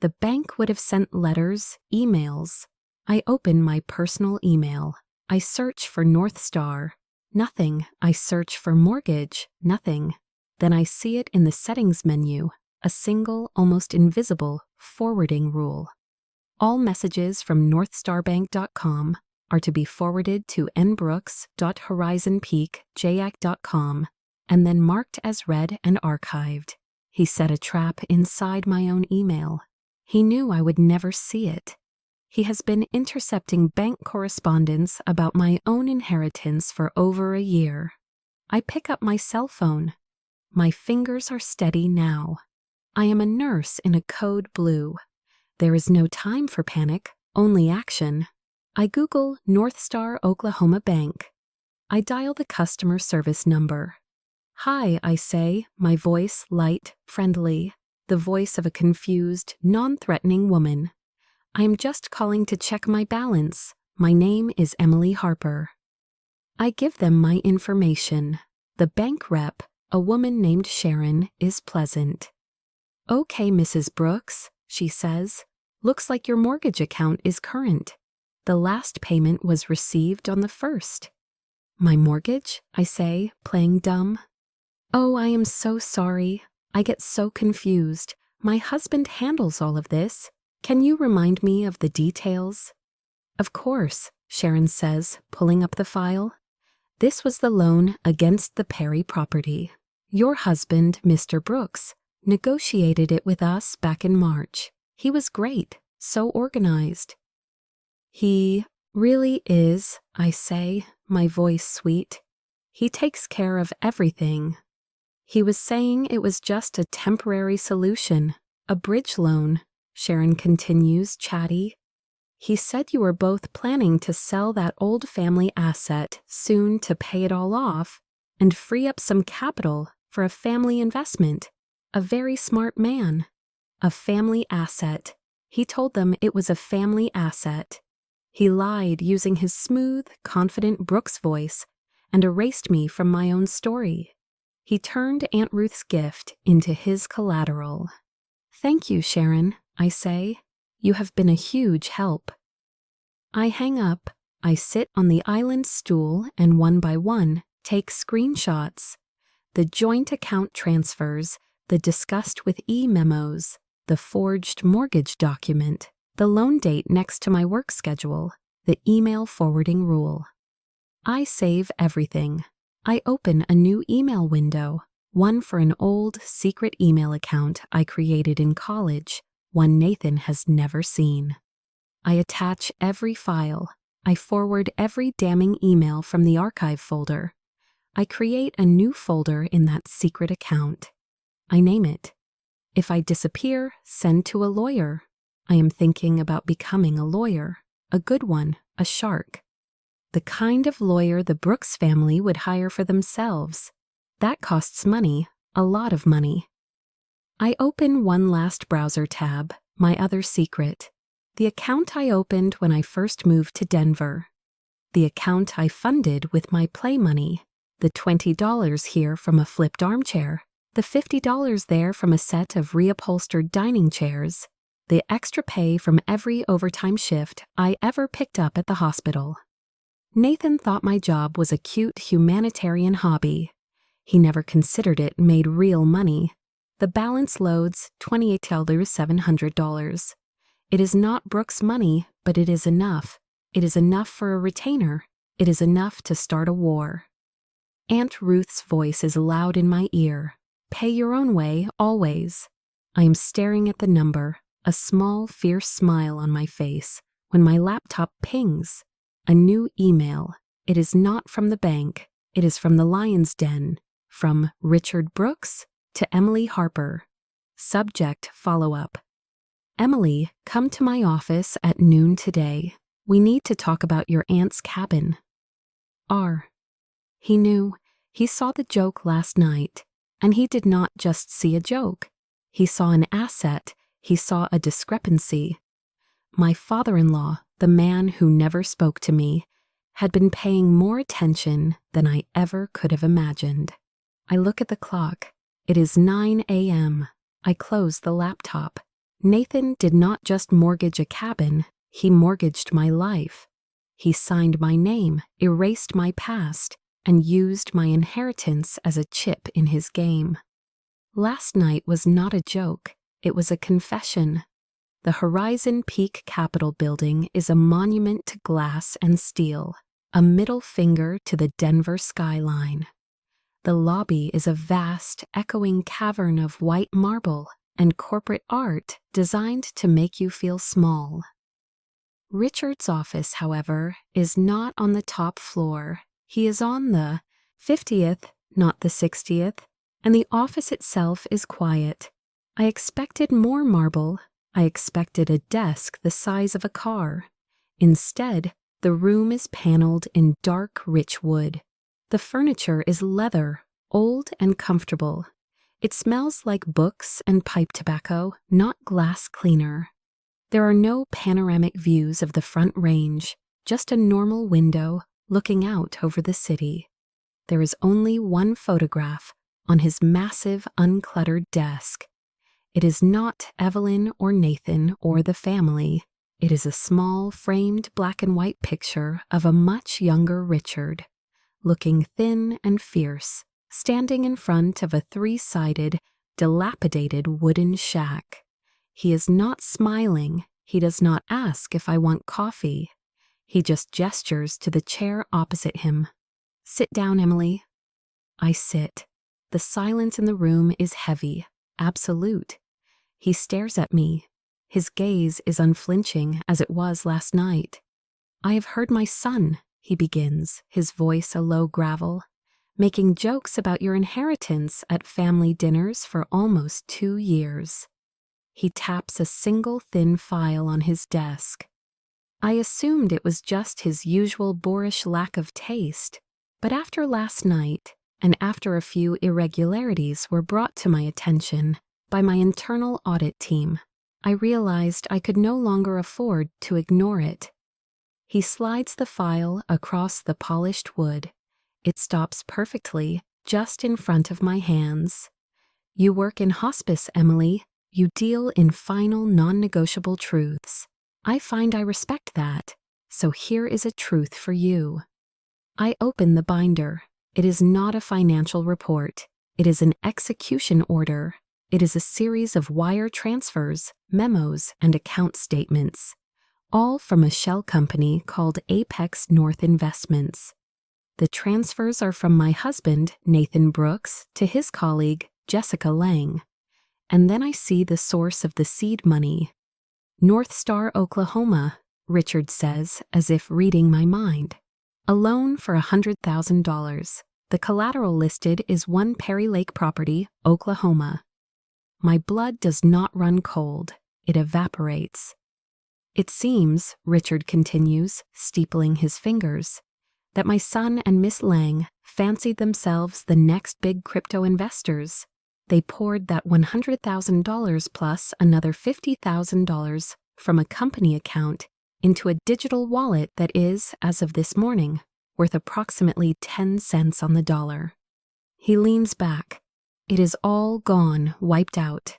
The bank would have sent letters, emails. I open my personal email. I search for North Star. Nothing. I search for mortgage. Nothing. Then I see it in the settings menu, a single, almost invisible, forwarding rule. All messages from northstarbank.com are to be forwarded to nbrooks.horizonpeakjac.com and then marked as read and archived. He set a trap inside my own email. He knew I would never see it. He has been intercepting bank correspondence about my own inheritance for over a year. I pick up my cell phone. My fingers are steady now. I am a nurse in a code blue. There is no time for panic, only action. I Google North Star Oklahoma Bank. I dial the customer service number. Hi, I say, my voice light, friendly, the voice of a confused, non-threatening woman. I am just calling to check my balance. My name is Emily Harper. I give them my information. The bank rep, a woman named Sharon, is pleasant. Okay, Mrs. Brooks, she says. Looks like your mortgage account is current. The last payment was received on the 1st. My mortgage? I say, playing dumb. Oh, I am so sorry. I get so confused. My husband handles all of this. Can you remind me of the details? Of course, Sharon says, pulling up the file. This was the loan against the Perry property. Your husband, Mr. Brooks, negotiated it with us back in March. He was great, so organized. He really is, I say, my voice sweet. He takes care of everything. He was saying it was just a temporary solution, a bridge loan, Sharon continues, chatty. He said you were both planning to sell that old family asset soon to pay it all off and free up some capital for a family investment. A very smart man. A family asset. He told them it was a family asset. He lied using his smooth, confident Brooks voice and erased me from my own story. He turned Aunt Ruth's gift into his collateral. Thank you, Sharon, I say. You have been a huge help. I hang up. I sit on the island stool and one by one take screenshots. The joint account transfers, the discussed with e-memos, the forged mortgage document, the loan date next to my work schedule, the email forwarding rule. I save everything. I open a new email window, one for an old secret email account I created in college, one Nathan has never seen. I attach every file. I forward every damning email from the archive folder. I create a new folder in that secret account. I name it. If I disappear, send to a lawyer. I am thinking about becoming a lawyer. a good one, a shark. The kind of lawyer the Brooks family would hire for themselves. That costs money, a lot of money. I open one last browser tab, my other secret. The account I opened when I first moved to Denver. The account I funded with my play money. The $20 here from a flipped armchair. The $50 there from a set of reupholstered dining chairs. The extra pay from every overtime shift I ever picked up at the hospital. Nathan thought my job was a cute humanitarian hobby. He never considered it made real money. The balance loads $28,700. It is not Brooks' money, but it is enough. It is enough for a retainer. It is enough to start a war. Aunt Ruth's voice is loud in my ear. Pay your own way, always. I am staring at the number, a small, fierce smile on my face, when my laptop pings. A new email. It is not from the bank. It is from the Lion's Den. From Richard Brooks to Emily Harper. Subject follow-up. Emily, come to my office at noon today. We need to talk about your aunt's cabin. R. He knew. He saw the joke last night. And he did not just see a joke. He saw an asset. He saw a discrepancy. My father-in-law, the man who never spoke to me, had been paying more attention than I ever could have imagined. I look at the clock. It is 9 a.m. I close the laptop. Nathan did not just mortgage a cabin, he mortgaged my life. He signed my name, erased my past, and used my inheritance as a chip in his game. Last night was not a joke, it was a confession. The Horizon Peak Capitol building is a monument to glass and steel, a middle finger to the Denver skyline. The lobby is a vast, echoing cavern of white marble and corporate art designed to make you feel small. Richard's office, however, is not on the top floor. He is on the 50th, not the 60th, and the office itself is quiet. I expected more marble. I expected a desk the size of a car. Instead, the room is paneled in dark, rich wood. The furniture is leather, old and comfortable. It smells like books and pipe tobacco, not glass cleaner. There are no panoramic views of the Front Range, just a normal window looking out over the city. There is only one photograph on his massive, uncluttered desk. It is not Evelyn or Nathan or the family. It is a small, framed black and white picture of a much younger Richard, looking thin and fierce, standing in front of a three-sided, dilapidated wooden shack. He is not smiling. He does not ask if I want coffee. He just gestures to the chair opposite him. Sit down, Emily. I sit. The silence in the room is heavy, absolute. He stares at me. His gaze is unflinching as it was last night. I have heard my son, he begins, his voice a low gravel, making jokes about your inheritance at family dinners for almost 2 years. He taps a single thin file on his desk. I assumed it was just his usual boorish lack of taste, but after last night, and after a few irregularities were brought to my attention by my internal audit team, I realized I could no longer afford to ignore it. He slides the file across the polished wood. It stops perfectly, just in front of my hands. You work in hospice, Emily. You deal in final, non-negotiable truths. I find I respect that, so here is a truth for you. I open the binder. It is not a financial report. It is an execution order. It is a series of wire transfers, memos, and account statements, all from a shell company called Apex North Investments. The transfers are from my husband, Nathan Brooks, to his colleague, Jessica Lang. And then I see the source of the seed money. North Star, Oklahoma, Richard says, as if reading my mind. A loan for $100,000. The collateral listed is one Perry Lake property, Oklahoma. My blood does not run cold. It evaporates. It seems, Richard continues, steepling his fingers, that my son and Miss Lang fancied themselves the next big crypto investors. They poured that $100,000 plus another $50,000 from a company account into a digital wallet that is, as of this morning, worth approximately 10 cents on the dollar. He leans back. It is all gone, wiped out.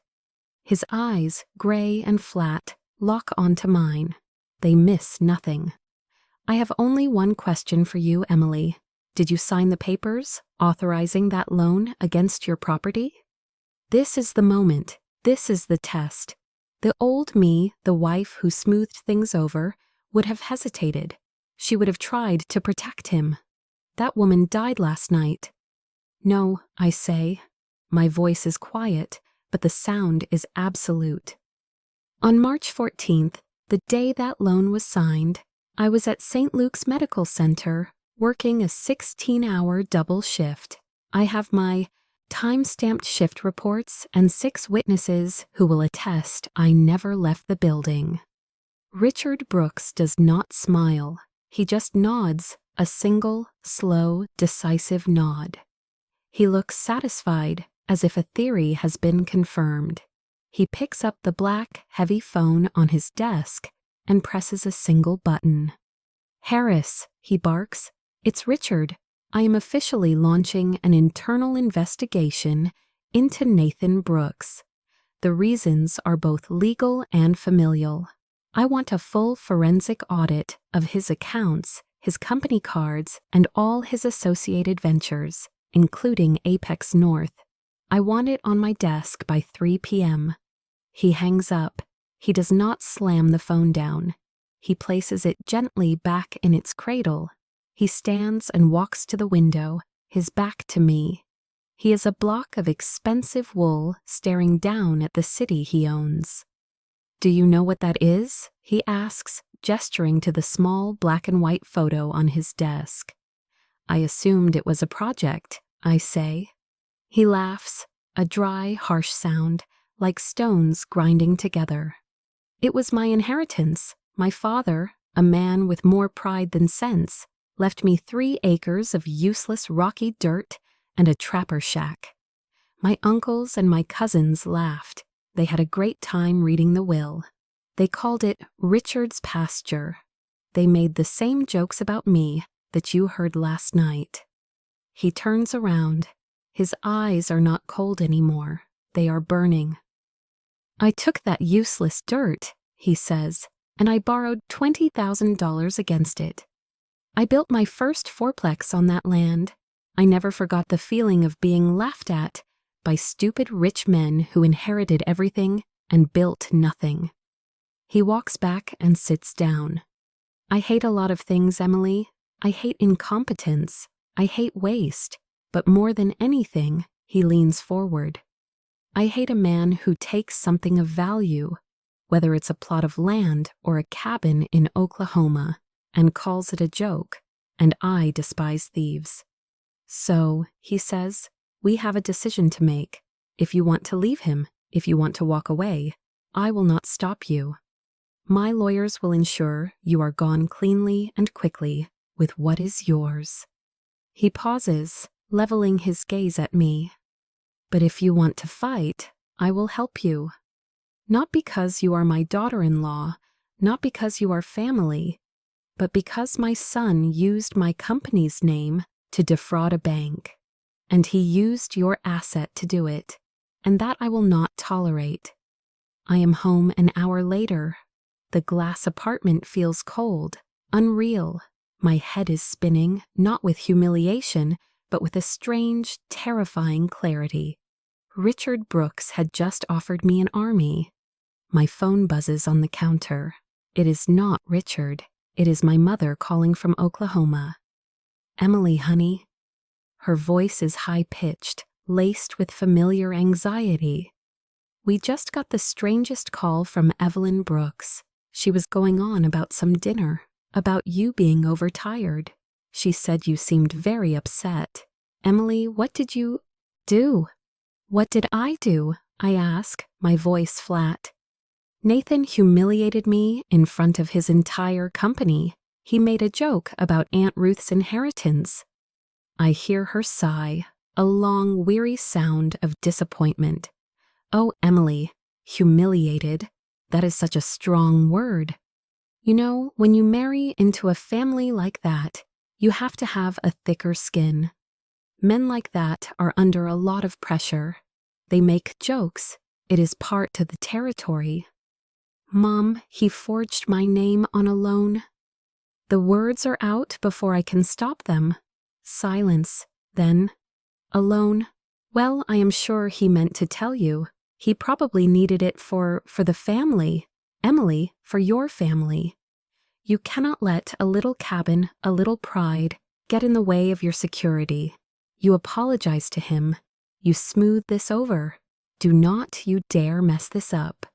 His eyes, gray and flat, lock onto mine. They miss nothing. I have only one question for you, Emily. Did you sign the papers authorizing that loan against your property? This is the moment. This is the test. The old me, the wife who smoothed things over, would have hesitated. She would have tried to protect him. That woman died last night. No, I say. My voice is quiet, but the sound is absolute. On March 14th, the day that loan was signed, I was at St. Luke's Medical Center working a 16-hour double shift. I have my time-stamped shift reports and 6 witnesses who will attest I never left the building. Richard Brooks does not smile. He just nods, a single, slow, decisive nod. He looks satisfied, as if a theory has been confirmed. He picks up the black, heavy phone on his desk and presses a single button. "Harris," he barks. "It's Richard. I am officially launching an internal investigation into Nathan Brooks. The reasons are both legal and familial. I want a full forensic audit of his accounts, his company cards, and all his associated ventures, including Apex North. I want it on my desk by 3 p.m. He hangs up. He does not slam the phone down. He places it gently back in its cradle. He stands and walks to the window, his back to me. He is a block of expensive wool staring down at the city he owns. "Do you know what that is?" he asks, gesturing to the small black and white photo on his desk. "I assumed it was a project," I say. He laughs, a dry, harsh sound, like stones grinding together. "It was my inheritance. My father, a man with more pride than sense, left me 3 acres of useless rocky dirt and a trapper shack. My uncles and my cousins laughed. They had a great time reading the will. They called it Richard's pasture. They made the same jokes about me that you heard last night." He turns around. His eyes are not cold anymore. They are burning. "I took that useless dirt," he says, "and I borrowed $20,000 against it. I built my first fourplex on that land. I never forgot the feeling of being laughed at by stupid rich men who inherited everything and built nothing." He walks back and sits down. "I hate a lot of things, Emily. I hate incompetence. I hate waste. But more than anything," he leans forward, "I hate a man who takes something of value, whether it's a plot of land or a cabin in Oklahoma, and calls it a joke, and I despise thieves. So," he says, "we have a decision to make. If you want to leave him, if you want to walk away, I will not stop you. My lawyers will ensure you are gone cleanly and quickly with what is yours." He pauses, leveling his gaze at me. "But if you want to fight, I will help you. Not because you are my daughter-in-law, not because you are family, but because my son used my company's name to defraud a bank. And he used your asset to do it, and that I will not tolerate. I am home an hour later. The glass apartment feels cold, unreal. My head is spinning, not with humiliation, but with a strange, terrifying clarity. Richard Brooks had just offered me an army. My phone buzzes on the counter. It is not Richard. It is my mother calling from Oklahoma. "Emily, honey." Her voice is high-pitched, laced with familiar anxiety. "We just got the strangest call from Evelyn Brooks. She was going on about some dinner, about you being overtired. She said you seemed very upset. Emily, what did you do?" "What did I do?" I ask, my voice flat. Nathan humiliated me in front of his entire company. He made a joke about Aunt Ruth's inheritance. I hear her sigh, a long, weary sound of disappointment. Oh, Emily, humiliated. That is such a strong word. You know, when you marry into a family like that, you have to have a thicker skin. Men like that are under a lot of pressure. They make jokes. It is part of the territory. Mom, he forged my name on a loan. The words are out before I can stop them. Silence, then. A loan? Well, I am sure he meant to tell you. He probably needed it for the family. Emily, for your family. You cannot let a little cabin, a little pride, get in the way of your security. You apologize to him. You smooth this over. Do not you dare mess this up.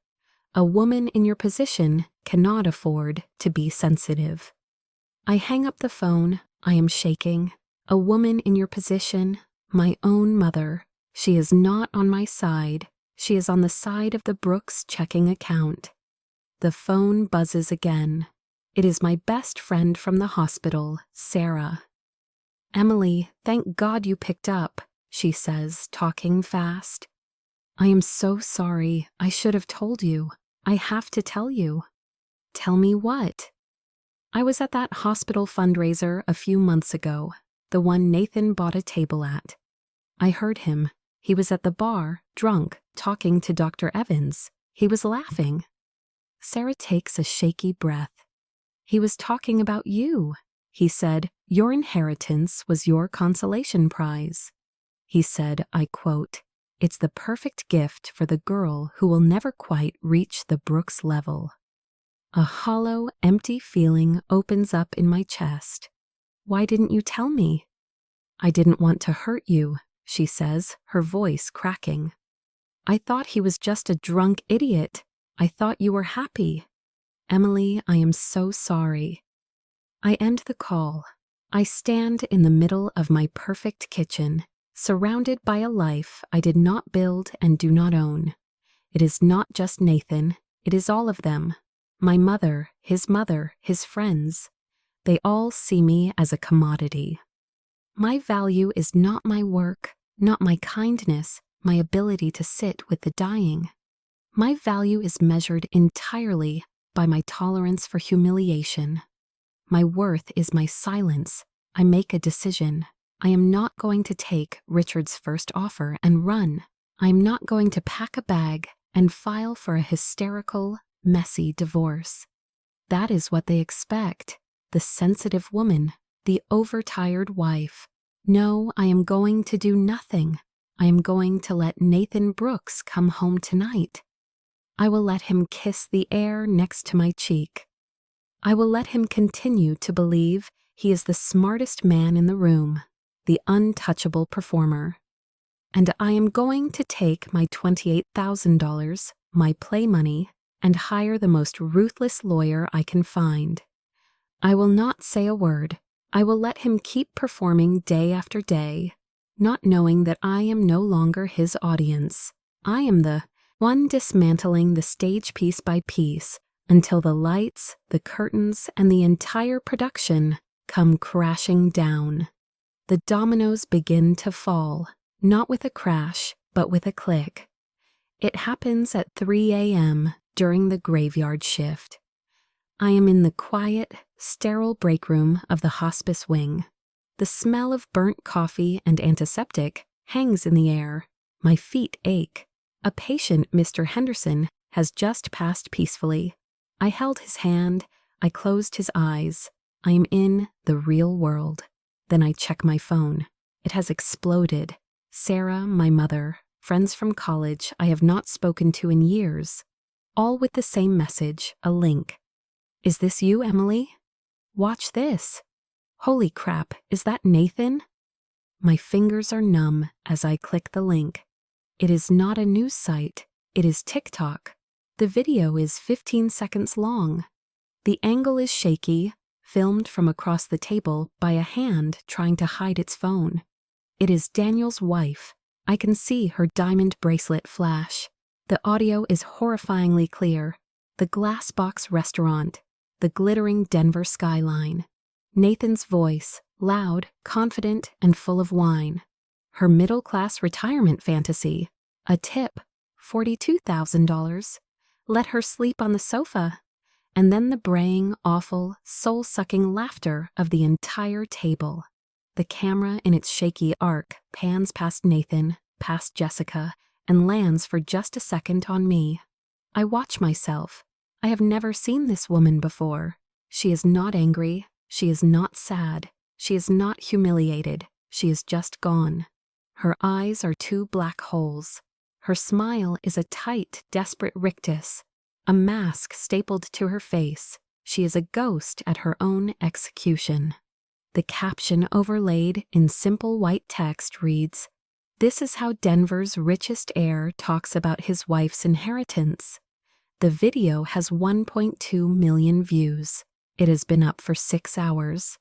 A woman in your position cannot afford to be sensitive. I hang up the phone. I am shaking. A woman in your position, my own mother. She is not on my side. She is on the side of the Brooks checking account. The phone buzzes again. It is my best friend from the hospital, Sarah. Emily, thank God you picked up, she says, talking fast. I am so sorry. I should have told you. I have to tell you. Tell me what? I was at that hospital fundraiser a few months ago, the one Nathan bought a table at. I heard him. He was at the bar, drunk, talking to Dr. Evans. He was laughing. Sarah takes a shaky breath. He was talking about you. He said, your inheritance was your consolation prize. He said, I quote, it's the perfect gift for the girl who will never quite reach the Brooks level. A hollow, empty feeling opens up in my chest. Why didn't you tell me? I didn't want to hurt you, she says, her voice cracking. I thought he was just a drunk idiot. I thought you were happy. Emily, I am so sorry. I end the call. I stand in the middle of my perfect kitchen, surrounded by a life I did not build and do not own. It is not just Nathan, it is all of them. My mother, his friends. They all see me as a commodity. My value is not my work, not my kindness, my ability to sit with the dying. My value is measured entirely by my tolerance for humiliation. My worth is my silence. I make a decision. I am not going to take Richard's first offer and run. I am not going to pack a bag and file for a hysterical, messy divorce. That is what they expect. The sensitive woman, the overtired wife. No, I am going to do nothing. I am going to let Nathan Brooks come home tonight. I will let him kiss the air next to my cheek. I will let him continue to believe he is the smartest man in the room, the untouchable performer. And I am going to take my $28,000, my play money, and hire the most ruthless lawyer I can find. I will not say a word. I will let him keep performing day after day, not knowing that I am no longer his audience. I am the one dismantling the stage piece by piece until the lights, the curtains, and the entire production come crashing down. The dominoes begin to fall, not with a crash, but with a click. It happens at 3 a.m. during the graveyard shift. I am in the quiet, sterile break room of the hospice wing. The smell of burnt coffee and antiseptic hangs in the air. My feet ache. A patient, Mr. Henderson, has just passed peacefully. I held his hand. I closed his eyes. I am in the real world. Then I check my phone. It has exploded. Sarah, my mother, friends from college I have not spoken to in years, all with the same message, a link. Is this you, Emily? Watch this. Holy crap, is that Nathan? My fingers are numb as I click the link. It is not a news site. It is TikTok. The video is 15 seconds long. The angle is shaky, filmed from across the table by a hand trying to hide its phone. It is Daniel's wife. I can see her diamond bracelet flash. The audio is horrifyingly clear. the glass box restaurant, the glittering Denver skyline. Nathan's voice, loud, confident, and full of wine. Her middle-class retirement fantasy, a tip, $42,000. Let her sleep on the sofa. And then the braying, awful, soul-sucking laughter of the entire table. The camera in its shaky arc pans past Nathan, past Jessica, and lands for just a second on me. I watch myself. I have never seen this woman before. She is not angry. She is not sad. She is not humiliated. She is just gone. Her eyes are two black holes. Her smile is a tight, desperate rictus, a mask stapled to her face. She is a ghost at her own execution. The caption overlaid in simple white text reads, "This is how Denver's richest heir talks about his wife's inheritance." The video has 1.2 million views. It has been up for 6 hours.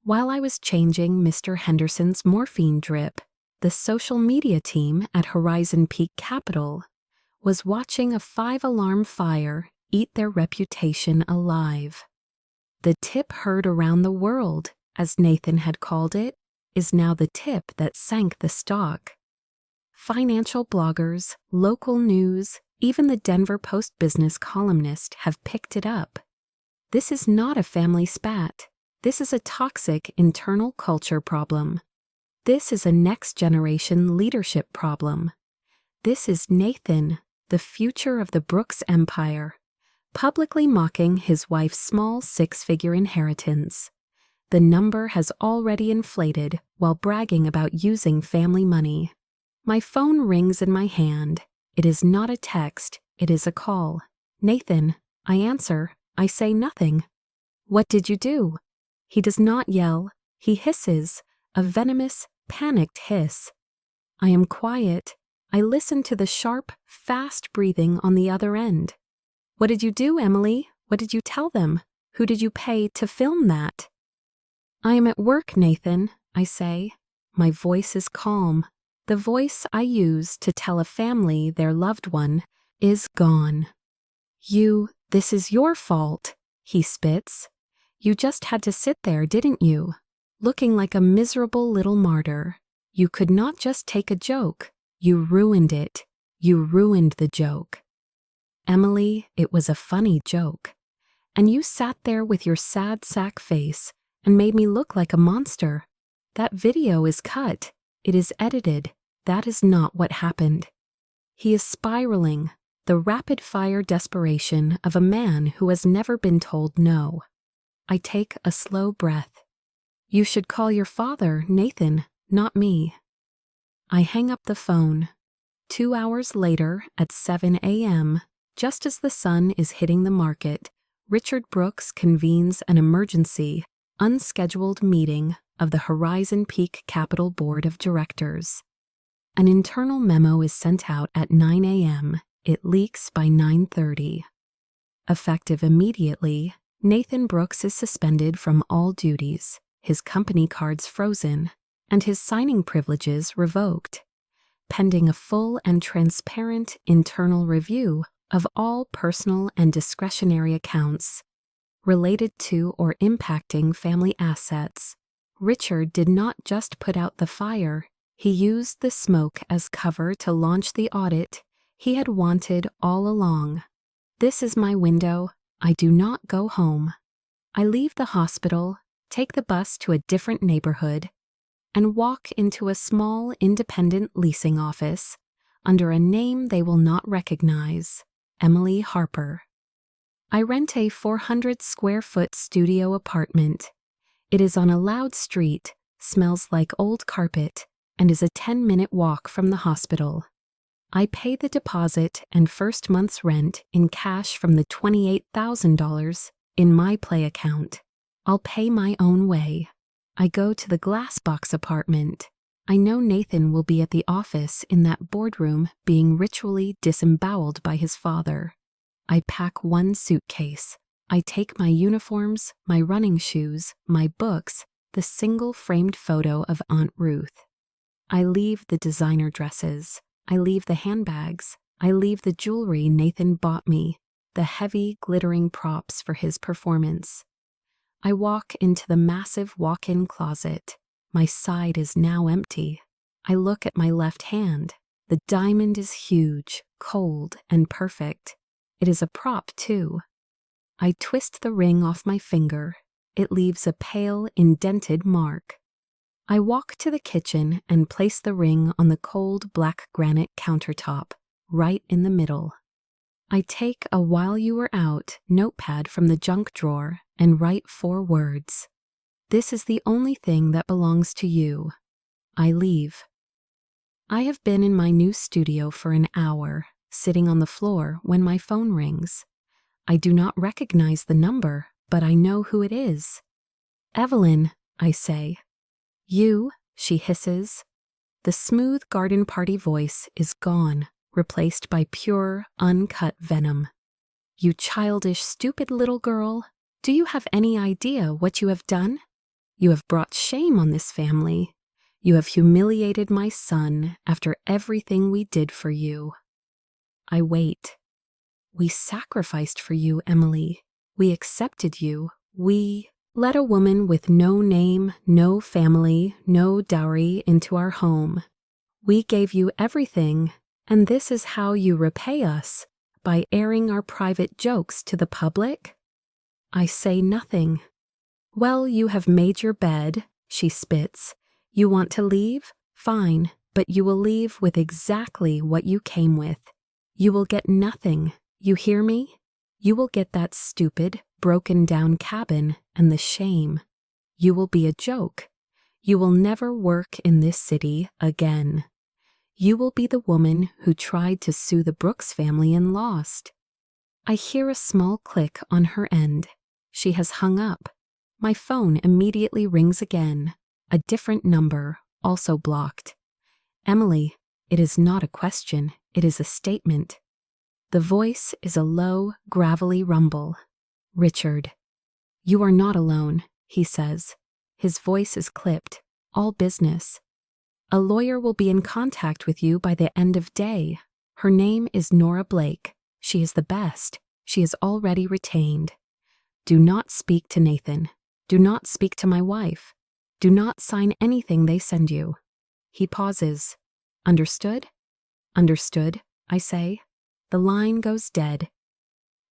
While I was changing Mr. Henderson's morphine drip, the social media team at Horizon Peak Capital was watching a 5-alarm fire eat their reputation alive. The tip heard around the world, as Nathan had called it, is now the tip that sank the stock. Financial bloggers, local news, even the Denver Post business columnist have picked it up. This is not a family spat. This is a toxic internal culture problem. This is a next-generation leadership problem. This is Nathan, the future of the Brooks Empire, publicly mocking his wife's small 6-figure inheritance. The number has already inflated while bragging about using family money. My phone rings in my hand. It is not a text, it is a call. "Nathan," I answer. I say nothing. "What did you do?" He does not yell. He hisses, a venomous, panicked hiss. I am quiet. I listen to the sharp, fast breathing on the other end. "What did you do, Emily? What did you tell them? Who did you pay to film that?" "I am at work, Nathan," I say. My voice is calm. The voice I use to tell a family their loved one is gone. This is your fault," he spits. "You just had to sit there, didn't you? Looking like a miserable little martyr. You could not just take a joke. You ruined it. You ruined the joke. Emily, it was a funny joke. And you sat there with your sad sack face and made me look like a monster. That video is cut. It is edited. That is not what happened." He is spiraling, the rapid-fire desperation of a man who has never been told no. I take a slow breath. "You should call your father, Nathan, not me." I hang up the phone. 2 hours later, at 7 a.m., just as the sun is hitting the market, Richard Brooks convenes an emergency, unscheduled meeting of the Horizon Peak Capital Board of Directors. An internal memo is sent out at 9 a.m. It leaks by 9:30. Effective immediately, Nathan Brooks is suspended from all duties, his company cards frozen, and his signing privileges revoked, pending a full and transparent internal review of all personal and discretionary accounts related to or impacting family assets. Richard did not just put out the fire, he used the smoke as cover to launch the audit he had wanted all along. This is my window. I do not go home. I leave the hospital, take the bus to a different neighborhood, and walk into a small independent leasing office under a name they will not recognize, Emily Harper. I rent a 400-square-foot studio apartment. It is on a loud street, smells like old carpet, and is a 10-minute walk from the hospital. I pay the deposit and first month's rent in cash from the $28,000 in my Play account. I'll pay my own way. I go to the glass box apartment. I know Nathan will be at the office in that boardroom being ritually disemboweled by his father. I pack one suitcase. I take my uniforms, my running shoes, my books, the single framed photo of Aunt Ruth. I leave the designer dresses. I leave the handbags. I leave the jewelry Nathan bought me. the heavy, glittering props for his performance. I walk into the massive walk-in closet. My side is now empty. I look at my left hand. The diamond is huge, cold, and perfect. It is a prop, too. I twist the ring off my finger. It leaves a pale, indented mark. I walk to the kitchen and place the ring on the cold black granite countertop, right in the middle. I take a "while you were out" notepad from the junk drawer and write 4 words. This is the only thing that belongs to you. I leave. I have been in my new studio for an hour, sitting on the floor when my phone rings. I do not recognize the number, but I know who it is. "Evelyn," I say. "You," she hisses. The smooth garden party voice is gone, replaced by pure, uncut venom. "You childish, stupid little girl. Do you have any idea what you have done? You have brought shame on this family. You have humiliated my son after everything we did for you." I wait. "We sacrificed for you, Emily. We accepted you. We let a woman with no name, no family, no dowry into our home. We gave you everything, and this is how you repay us, by airing our private jokes to the public?" I say nothing. "Well, you have made your bed," she spits. "You want to leave? Fine, but you will leave with exactly what you came with. You will get nothing. You hear me? You will get that stupid, broken-down cabin and the shame. You will be a joke. You will never work in this city again. You will be the woman who tried to sue the Brooks family and lost." I hear a small click on her end. She has hung up. My phone immediately rings again. A different number, also blocked. "Emily, it is not a question, it is a statement." The voice is a low, gravelly rumble. "Richard." "You are not alone," he says. His voice is clipped. "All business. A lawyer will be in contact with you by the end of day. Her name is Nora Blake. She is the best. She is already retained. Do not speak to Nathan. Do not speak to my wife. Do not sign anything they send you." He pauses. "Understood?" "Understood," I say. The line goes dead.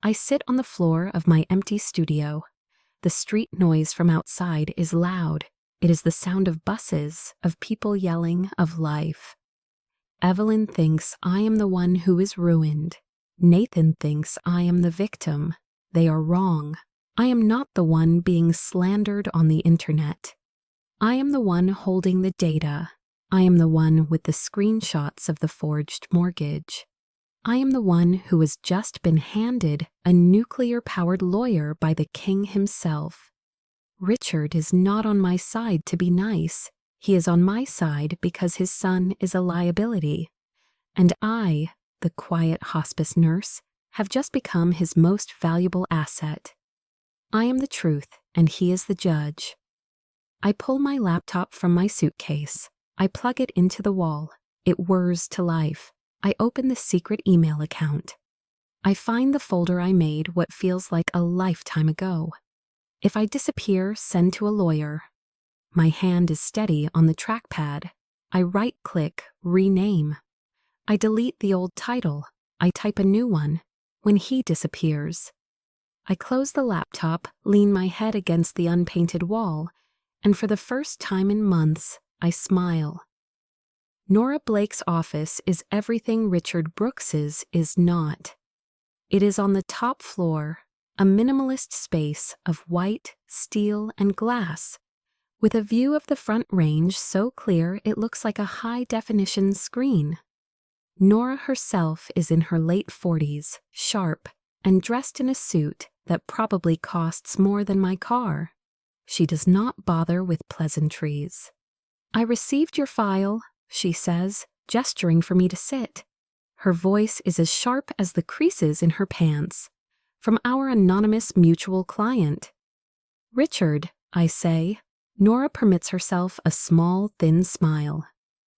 I sit on the floor of my empty studio. The street noise from outside is loud. It is the sound of buses, of people yelling, of life. Evelyn thinks I am the one who is ruined. Nathan thinks I am the victim. They are wrong. I am not the one being slandered on the internet. I am the one holding the data. I am the one with the screenshots of the forged mortgage. I am the one who has just been handed a nuclear-powered lawyer by the king himself. Richard is not on my side to be nice. He is on my side because his son is a liability. And I, the quiet hospice nurse, have just become his most valuable asset. I am the truth, and he is the judge. I pull my laptop from my suitcase. I plug it into the wall. It whirs to life. I open the secret email account. I find the folder I made what feels like a lifetime ago. If I disappear, send to a lawyer. My hand is steady on the trackpad. I right-click, rename. I delete the old title. I type a new one. When he disappears. I close the laptop, lean my head against the unpainted wall, and for the first time in months, I smile. Nora Blake's office is everything Richard Brooks's is not. It is on the top floor, a minimalist space of white, steel, and glass, with a view of the front range so clear it looks like a high-definition screen. Nora herself is in her late 40s, sharp, and dressed in a suit that probably costs more than my car. She does not bother with pleasantries. "I received your file," she says, gesturing for me to sit. Her voice is as sharp as the creases in her pants. "From our anonymous mutual client." "Richard," I say. Nora permits herself a small, thin smile.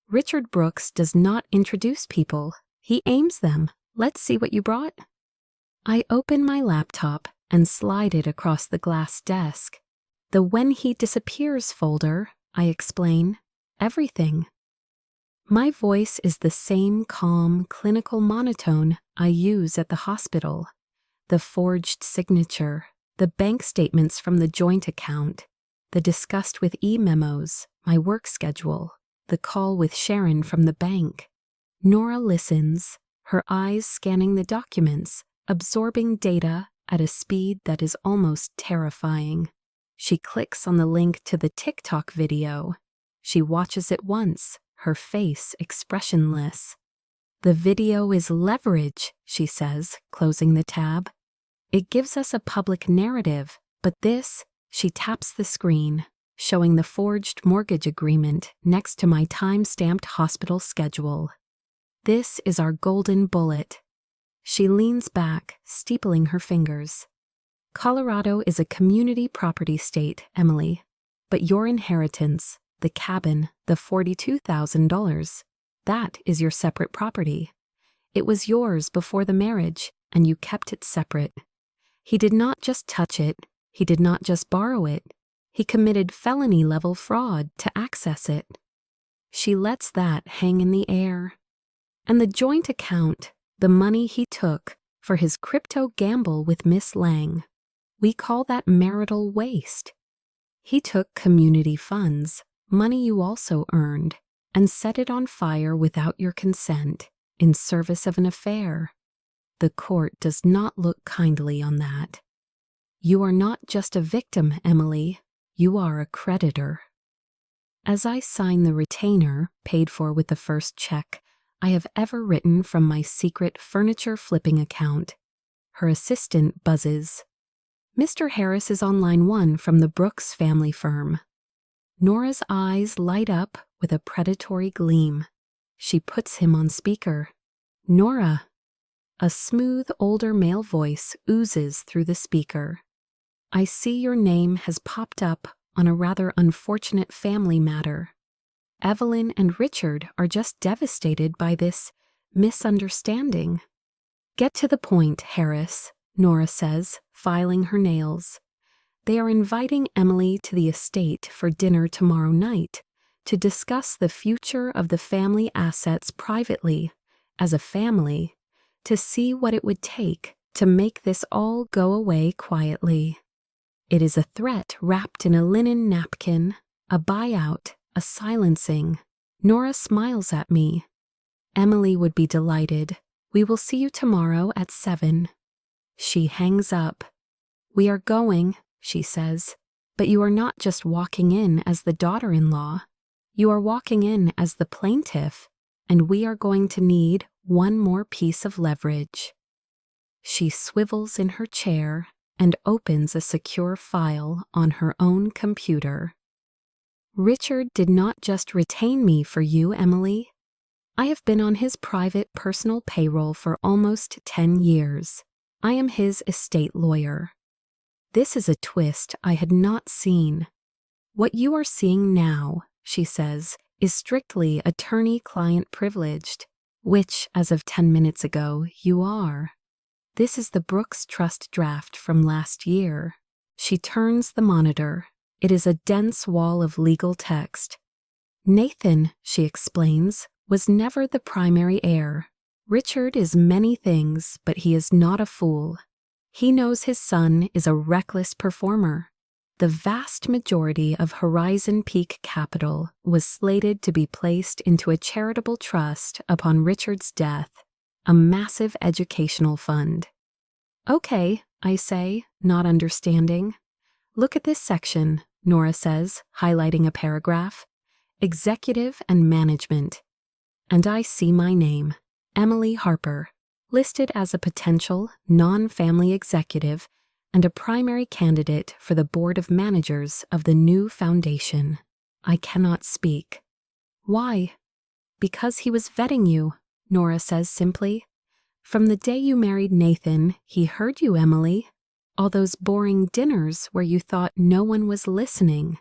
"Richard Brooks does not introduce people. He aims them. Let's see what you brought." I open my laptop and slide it across the glass desk. The "When he disappears" folder, I explain. Everything. My voice is the same calm, clinical monotone I use at the hospital. The forged signature, the bank statements from the joint account, the discussed with e-memos, my work schedule, the call with Sharon from the bank. Nora listens, her eyes scanning the documents, absorbing data at a speed that is almost terrifying. She clicks on the link to the TikTok video. She watches it once, her face expressionless. "The video is leverage," she says, closing the tab. "It gives us a public narrative, but this," she taps the screen, showing the forged mortgage agreement next to my time-stamped hospital schedule. "This is our golden bullet." She leans back, steepling her fingers. "Colorado is a community property state, Emily, but your inheritance, the cabin, the $42,000, that is your separate property. It was yours before the marriage, and you kept it separate. He did not just touch it, he did not just borrow it, he committed felony-level fraud to access it." She lets that hang in the air. "And the joint account, the money he took for his crypto gamble with Miss Lang, we call that marital waste. He took community funds, money you also earned, and set it on fire without your consent, in service of an affair. The court does not look kindly on that. You are not just a victim, Emily, you are a creditor." As I sign the retainer, paid for with the first check I have ever written from my secret furniture flipping account, her assistant buzzes. "Mr. Harris is on line 1 from the Brooks family firm." Nora's eyes light up with a predatory gleam. She puts him on speaker. "Nora." A smooth, older male voice oozes through the speaker. "I see your name has popped up on a rather unfortunate family matter. Evelyn and Richard are just devastated by this misunderstanding." "Get to the point, Harris," Nora says, filing her nails. "They are inviting Emily to the estate for dinner tomorrow night to discuss the future of the family assets privately, as a family, to see what it would take to make this all go away quietly. It is a threat wrapped in a linen napkin, a buyout, a silencing." Nora smiles at me. "Emily would be delighted. We will see you tomorrow at 7. She hangs up. "We are going," she says, "but you are not just walking in as the daughter-in-law. You are walking in as the plaintiff, and we are going to need one more piece of leverage." She swivels in her chair and opens a secure file on her own computer. "Richard did not just retain me for you, Emily. I have been on his private personal payroll for almost 10 years. I am his estate lawyer. This is a twist I had not seen. What you are seeing now," she says, "is strictly attorney-client privileged, which, as of 10 minutes ago, you are. This is the Brooks Trust draft from last year." She turns the monitor. It is a dense wall of legal text. "Nathan," she explains, "was never the primary heir. Richard is many things, but he is not a fool. He knows his son is a reckless performer. The vast majority of Horizon Peak capital was slated to be placed into a charitable trust upon Richard's death, a massive educational fund." "Okay," I say, not understanding. "Look at this section," Nora says, highlighting a paragraph. "Executive and management." And I see my name, Emily Harper, listed as a potential non-family executive and a primary candidate for the board of managers of the new foundation. I cannot speak. "Why?" "Because he was vetting you," Nora says simply. "From the day you married Nathan, he heard you, Emily. All those boring dinners where you thought no one was listening.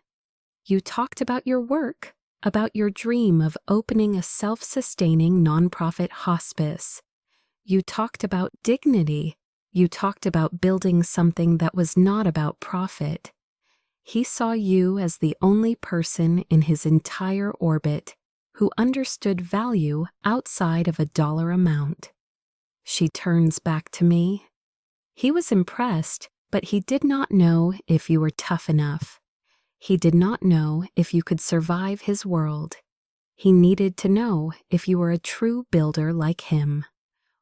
You talked about your work, about your dream of opening a self-sustaining nonprofit hospice. You talked about dignity, You talked about building something that was not about profit. He saw you as the only person in his entire orbit who understood value outside of a dollar amount. She turns back to me. He was impressed, but he did not know if you were tough enough. He did not know if you could survive his world. He needed to know if you were a true builder like him,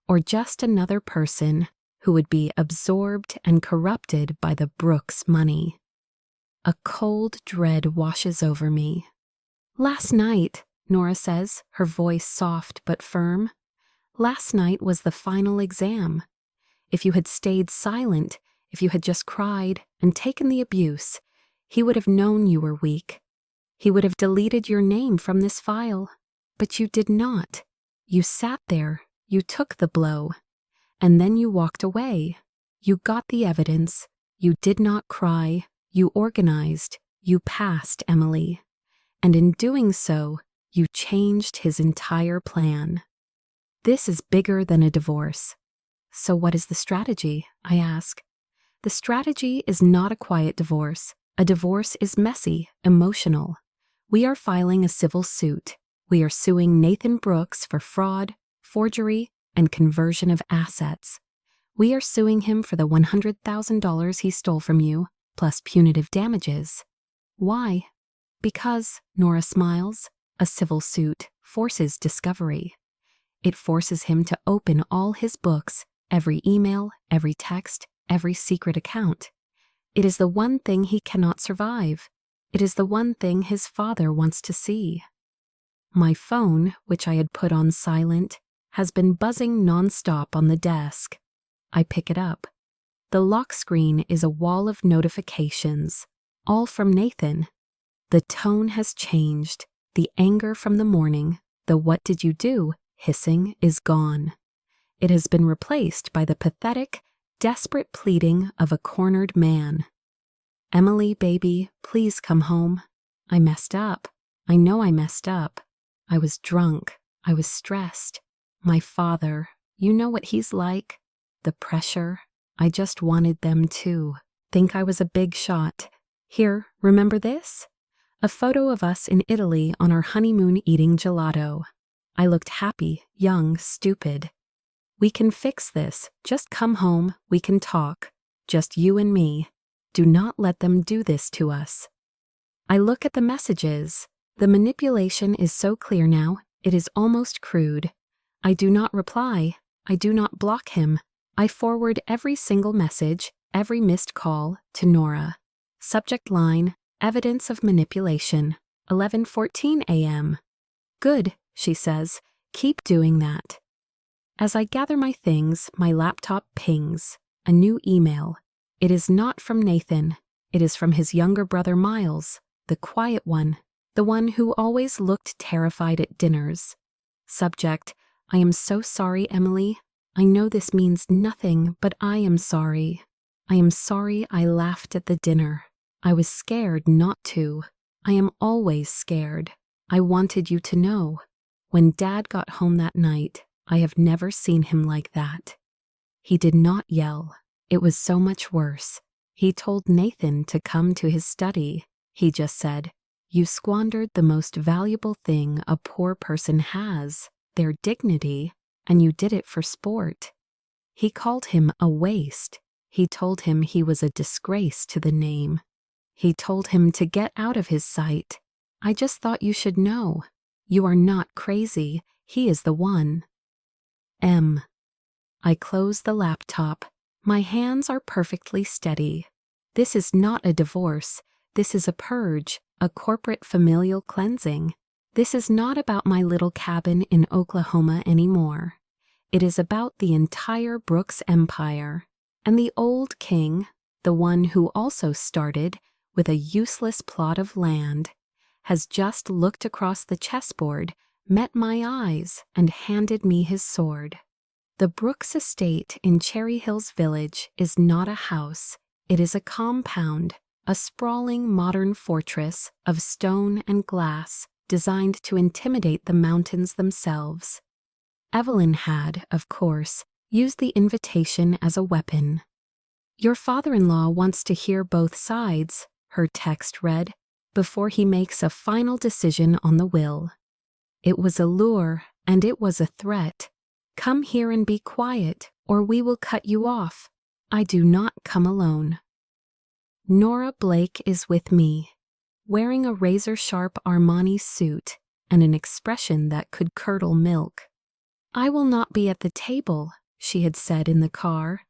or just another person who would be absorbed and corrupted by the Brooks money. A cold dread washes over me. Last night, Nora says, her voice soft but firm. Last night was the final exam. If you had stayed silent, if you had just cried and taken the abuse, he would have known you were weak. He would have deleted your name from this file. But you did not. You sat there, you took the blow, and then you walked away. You got the evidence. You did not cry. You organized. You passed, Emily. And in doing so, you changed his entire plan. This is bigger than a divorce. So what is the strategy? I ask. The strategy is not a quiet divorce. A divorce is messy, emotional. We are filing a civil suit. We are suing Nathan Brooks for fraud, forgery, and conversion of assets. We are suing him for the $100,000 he stole from you, plus punitive damages. Why? Because, Nora smiles, a civil suit forces discovery. It forces him to open all his books, every email, every text, every secret account. It is the one thing he cannot survive. It is the one thing his father wants to see. My phone, which I had put on silent, has been buzzing nonstop on the desk. I pick it up. The lock screen is a wall of notifications, all from Nathan. The tone has changed. The anger from the morning, the "what did you do" hissing is gone. It has been replaced by the pathetic, desperate pleading of a cornered man. Emily, baby, please come home. I messed up. I know I messed up. I was drunk. I was stressed. My father, you know what he's like? The pressure. I just wanted them to think I was a big shot. Here, remember this? A photo of us in Italy on our honeymoon eating gelato. I looked happy, young, stupid. We can fix this. Just come home. We can talk. Just you and me. Do not let them do this to us. I look at the messages. The manipulation is so clear now, it is almost crude. I do not reply. I do not block him. I forward every single message, every missed call, to Nora. Subject line, evidence of manipulation, 11:14 a.m. Good, she says. Keep doing that. As I gather my things, my laptop pings. A new email. It is not from Nathan. It is from his younger brother Miles, the quiet one, the one who always looked terrified at dinners. Subject, I am so sorry, Emily. I know this means nothing, but I am sorry. I am sorry I laughed at the dinner. I was scared not to. I am always scared. I wanted you to know. When Dad got home that night, I have never seen him like that. He did not yell. It was so much worse. He told Nathan to come to his study. He just said, "You squandered the most valuable thing a poor person has, their dignity, and you did it for sport." He called him a waste. He told him he was a disgrace to the name. He told him to get out of his sight. I just thought you should know. You are not crazy. He is the one. M. I close the laptop. My hands are perfectly steady. This is not a divorce. This is a purge, a corporate familial cleansing. This is not about my little cabin in Oklahoma anymore. It is about the entire Brooks empire. And the old king, the one who also started with a useless plot of land, has just looked across the chessboard, met my eyes, and handed me his sword. The Brooks estate in Cherry Hills Village is not a house. It is a compound, a sprawling modern fortress of stone and glass designed to intimidate the mountains themselves. Evelyn had, of course, Use the invitation as a weapon. Your father-in-law wants to hear both sides, her text read, before he makes a final decision on the will. It was a lure, and it was a threat. Come here and be quiet, or we will cut you off. I do not come alone. Nora Blake is with me, wearing a razor-sharp Armani suit and an expression that could curdle milk. I will not be at the table, she had said in the car.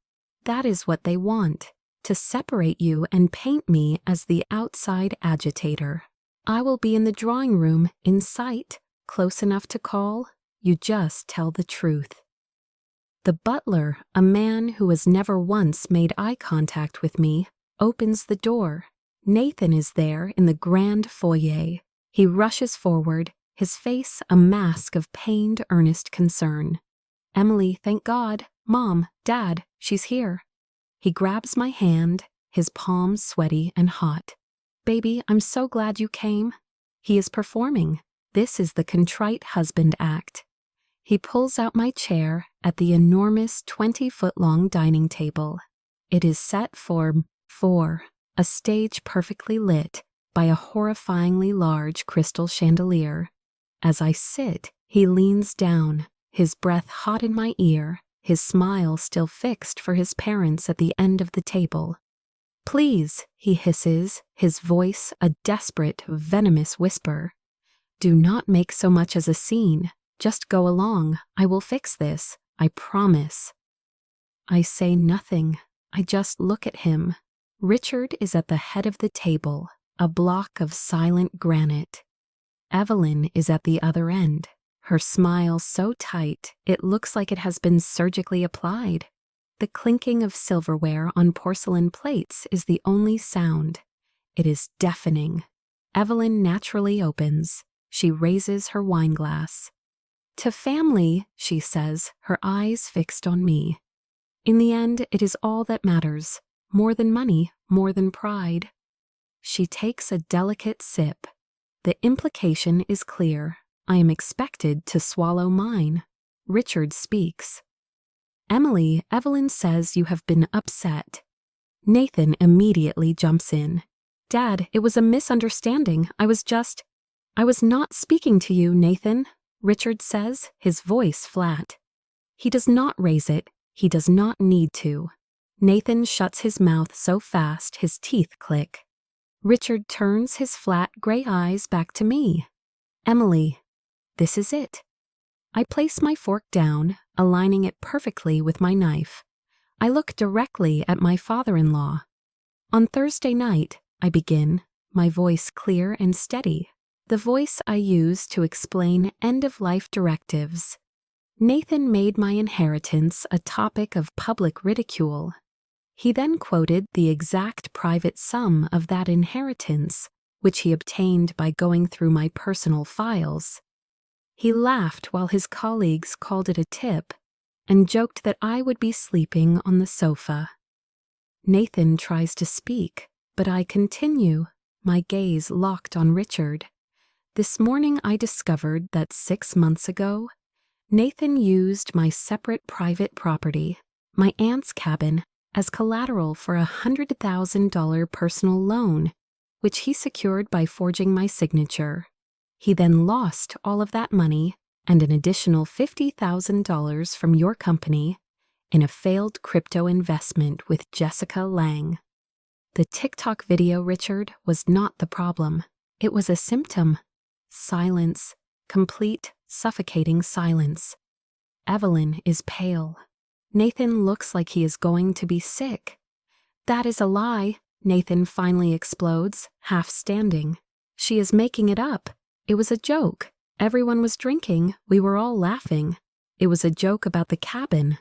That is what they want, to separate you and paint me as the outside agitator. I will be in the drawing room, in sight, close enough to call. You just tell the truth. The butler, a man who has never once made eye contact with me, opens the door. Nathan is there in the grand foyer. He rushes forward, his face a mask of pained, earnest concern. Emily, thank God. Mom, Dad, she's here. He grabs my hand, his palms sweaty and hot. Baby, I'm so glad you came. He is performing. This is the contrite husband act. He pulls out my chair at the enormous 20-foot-long dining table. It is set for a stage perfectly lit by a horrifyingly large crystal chandelier. As I sit, he leans down, his breath hot in my ear, his smile still fixed for his parents at the end of the table. Please, he hisses, his voice a desperate, venomous whisper. Do not make so much as a scene. Just go along. I will fix this. I promise. I say nothing. I just look at him. Richard is at the head of the table, a block of silent granite. Evelyn is at the other end, her smile so tight it looks like it has been surgically applied. The clinking of silverware on porcelain plates is the only sound. It is deafening. Evelyn naturally opens. She raises her wineglass. To family, she says, her eyes fixed on me. In the end, it is all that matters. More than money, more than pride. She takes a delicate sip. The implication is clear. I am expected to swallow mine. Richard speaks. Emily, Evelyn says you have been upset. Nathan immediately jumps in. Dad, it was a misunderstanding. I was not speaking to you, Nathan, Richard says, his voice flat. He does not raise it. He does not need to. Nathan shuts his mouth so fast his teeth click. Richard turns his flat gray eyes back to me. Emily, this is it. I place my fork down, aligning it perfectly with my knife. I look directly at my father-in-law. On Thursday night, I begin, my voice clear and steady, the voice I use to explain end-of-life directives. Nathan made my inheritance a topic of public ridicule. He then quoted the exact private sum of that inheritance, which he obtained by going through my personal files. He laughed while his colleagues called it a tip, and joked that I would be sleeping on the sofa. Nathan tries to speak, but I continue, my gaze locked on Richard. This morning I discovered that 6 months ago, Nathan used my separate private property, my aunt's cabin, as collateral for a $100,000 personal loan, which he secured by forging my signature. He then lost all of that money and an additional $50,000 from your company in a failed crypto investment with Jessica Lang. The TikTok video, Richard, was not the problem. It was a symptom. Silence. Complete, suffocating silence. Evelyn is pale. Nathan looks like he is going to be sick. That is a lie, Nathan finally explodes, half standing. She is making it up. It was a joke. Everyone was drinking. We were all laughing. It was a joke about the cabin.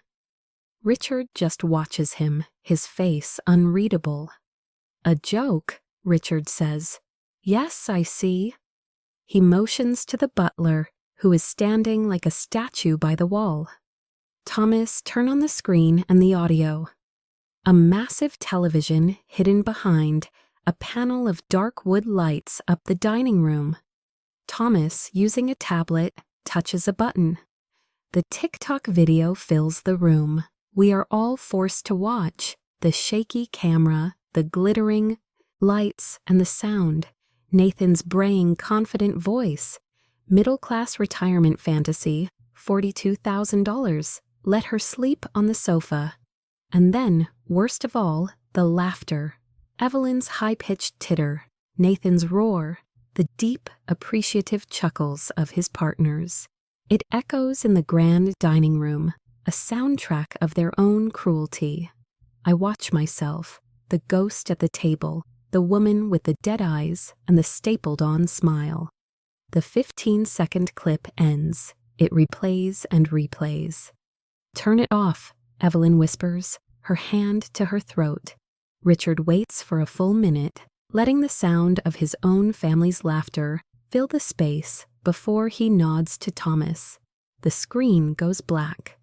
Richard just watches him, his face unreadable. A joke, Richard says. Yes, I see. He motions to the butler, who is standing like a statue by the wall. Thomas, turn on the screen and the audio. A massive television hidden behind a panel of dark wood lights up the dining room. Thomas, using a tablet, touches a button. The TikTok video fills the room. We are all forced to watch the shaky camera, the glittering lights, and the sound, Nathan's braying, confident voice, middle-class retirement fantasy, $42,000, let her sleep on the sofa. And then, worst of all, the laughter, Evelyn's high-pitched titter, Nathan's roar, the deep, appreciative chuckles of his partners. It echoes in the grand dining room, a soundtrack of their own cruelty. I watch myself, the ghost at the table, the woman with the dead eyes and the stapled-on smile. The 15-second clip ends. It replays and replays. "Turn it off," Evelyn whispers, her hand to her throat. Richard waits for a full minute, letting the sound of his own family's laughter fill the space before he nods to Thomas. The screen goes black.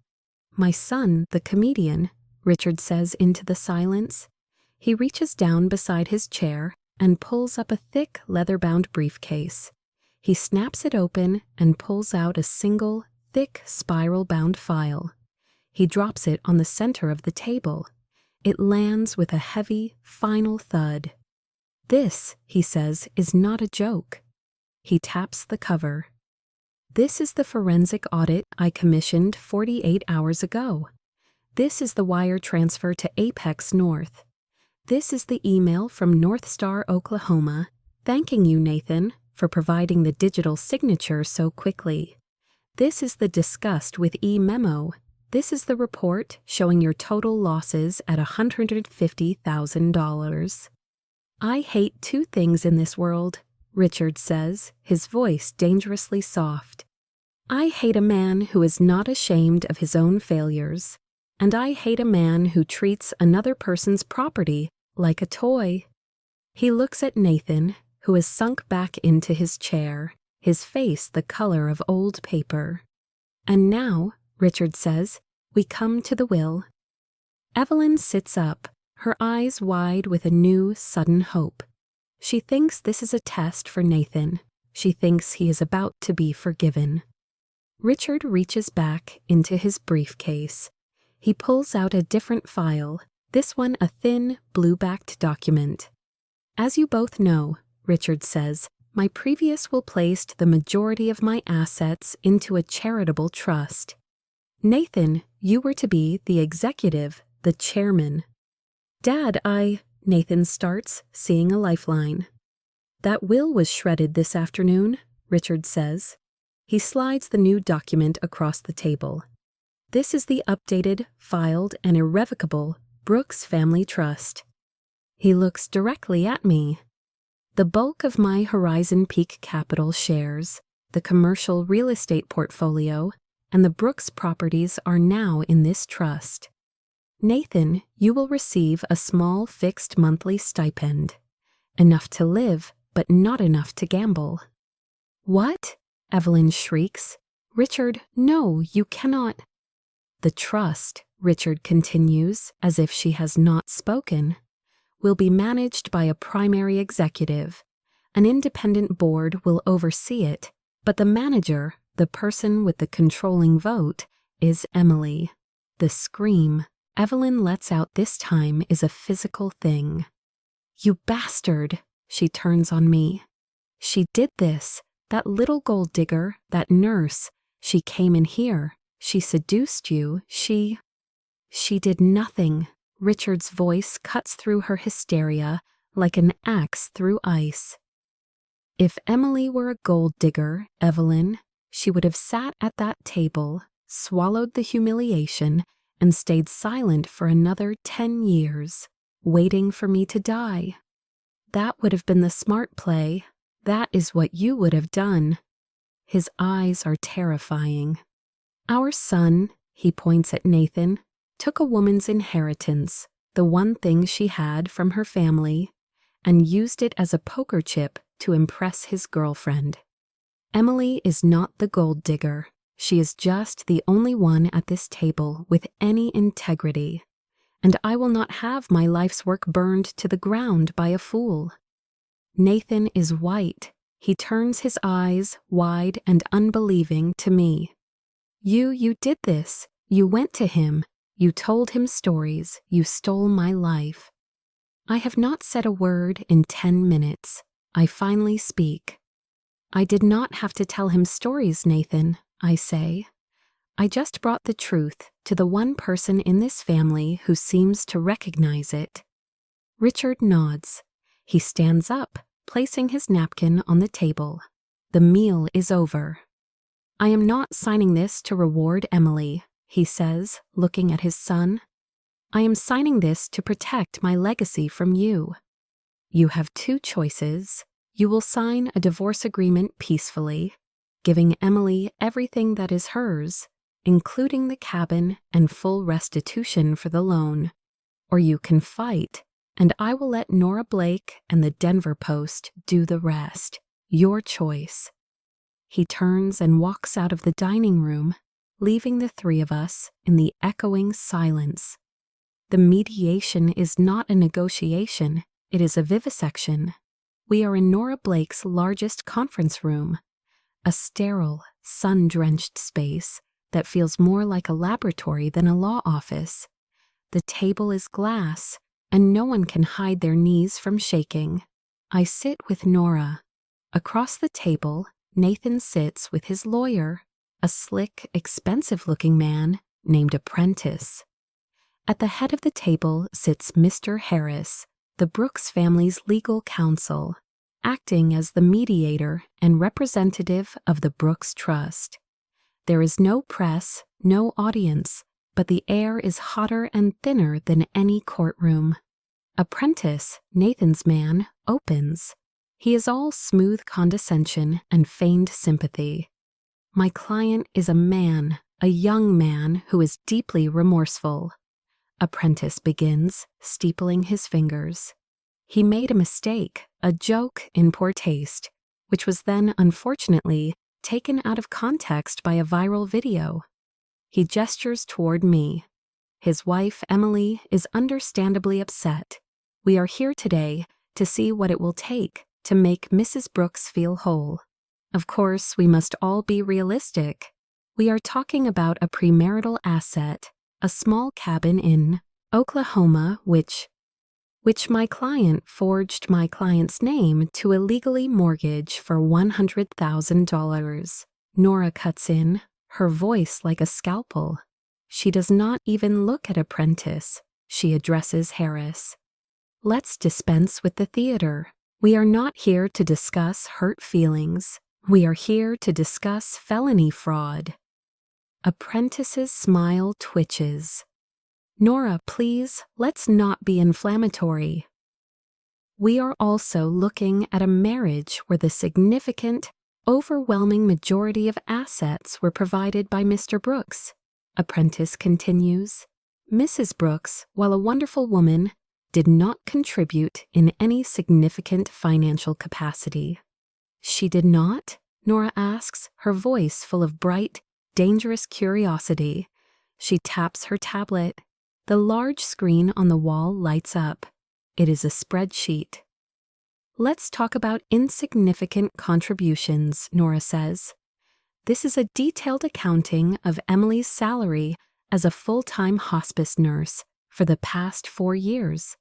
"My son, the comedian," Richard says into the silence. He reaches down beside his chair and pulls up a thick, leather-bound briefcase. He snaps it open and pulls out a single, thick, spiral-bound file. He drops it on the center of the table. It lands with a heavy, final thud. "This," he says, "is not a joke." He taps the cover. "This is the forensic audit I commissioned 48 hours ago. This is the wire transfer to Apex North. This is the email from North Star, Oklahoma, thanking you, Nathan, for providing the digital signature so quickly. This is the discussed with e-memo. This is the report showing your total losses at $150,000. I hate two things in this world," Richard says, his voice dangerously soft. "I hate a man who is not ashamed of his own failures, and I hate a man who treats another person's property like a toy." He looks at Nathan, who has sunk back into his chair, his face the color of old paper. "And now," Richard says, "we come to the will." Evelyn sits up, her eyes wide with a new, sudden hope. She thinks this is a test for Nathan. She thinks he is about to be forgiven. Richard reaches back into his briefcase. He pulls out a different file, this one a thin, blue-backed document. "As you both know," Richard says, "my previous will placed the majority of my assets into a charitable trust. Nathan, you were to be the executive, the chairman." "Dad, Nathan starts, seeing a lifeline. "That will was shredded this afternoon," Richard says. He slides the new document across the table. "This is the updated, filed, and irrevocable Brooks Family Trust." He looks directly at me. "The bulk of my Horizon Peak Capital shares, the commercial real estate portfolio, and the Brooks properties are now in this trust. Nathan, you will receive a small fixed monthly stipend. Enough to live, but not enough to gamble." "What?" Evelyn shrieks. "Richard, no, you cannot." "The trust," Richard continues, as if she has not spoken, "will be managed by a primary executive. An independent board will oversee it, but the manager, the person with the controlling vote, is Emily." The scream Evelyn lets out this time is a physical thing. "You bastard!" She turns on me. "She did this. That little gold digger, that nurse. She came in here. She seduced you. She did nothing." Richard's voice cuts through her hysteria like an axe through ice. "If Emily were a gold digger, Evelyn, she would have sat at that table, swallowed the humiliation, and stayed silent for another 10 years, waiting for me to die. That would have been the smart play. That is what you would have done." His eyes are terrifying. "Our son," he points at Nathan, "took a woman's inheritance, the one thing she had from her family, and used it as a poker chip to impress his girlfriend. Emily is not the gold digger. She is just the only one at this table with any integrity, and I will not have my life's work burned to the ground by a fool." Nathan is white. He turns his eyes, wide and unbelieving, to me. You did this. You went to him. You told him stories. You stole my life. I have not said a word in 10 minutes. I finally speak. I did not have to tell him stories, Nathan, I say. I just brought the truth to the one person in this family who seems to recognize it. Richard nods. He stands up, placing his napkin on the table. The meal is over. I am not signing this to reward Emily, he says, looking at his son. I am signing this to protect my legacy from you. You have two choices. You will sign a divorce agreement peacefully, giving Emily everything that is hers, including the cabin and full restitution for the loan. Or you can fight, and I will let Nora Blake and the Denver Post do the rest. Your choice. He turns and walks out of the dining room, leaving the three of us in the echoing silence. The mediation is not a negotiation, it is a vivisection. We are in Nora Blake's largest conference room, a sterile, sun-drenched space that feels more like a laboratory than a law office. The table is glass, and no one can hide their knees from shaking. I sit with Nora. Across the table, Nathan sits with his lawyer, a slick, expensive-looking man named Apprentice. At the head of the table sits Mr. Harris, the Brooks family's legal counsel, acting as the mediator and representative of the Brooks Trust. There is no press, no audience, but the air is hotter and thinner than any courtroom. Apprentice, Nathan's man, opens. He is all smooth condescension and feigned sympathy. My client is a man, a young man who is deeply remorseful. Apprentice begins, steepling his fingers. He made a mistake, a joke in poor taste, which was then, unfortunately, taken out of context by a viral video. He gestures toward me. His wife, Emily, is understandably upset. We are here today to see what it will take to make Mrs. Brooks feel whole. Of course, we must all be realistic. We are talking about a premarital asset, a small cabin in Oklahoma, which my client forged my client's name to illegally mortgage for $100,000. Nora cuts in, her voice like a scalpel. She does not even look at Apprentice. She addresses Harris. Let's dispense with the theater. We are not here to discuss hurt feelings. We are here to discuss felony fraud. Apprentice's smile twitches. Nora, please, let's not be inflammatory. We are also looking at a marriage where the significant, overwhelming majority of assets were provided by Mr. Brooks. Apprentice continues. Mrs. Brooks, while a wonderful woman, did not contribute in any significant financial capacity. She did not? Nora asks, her voice full of bright, dangerous curiosity. She taps her tablet. The large screen on the wall lights up. It is a spreadsheet. Let's talk about insignificant contributions, Nora says. This is a detailed accounting of Emily's salary as a full-time hospice nurse for the past 4 years.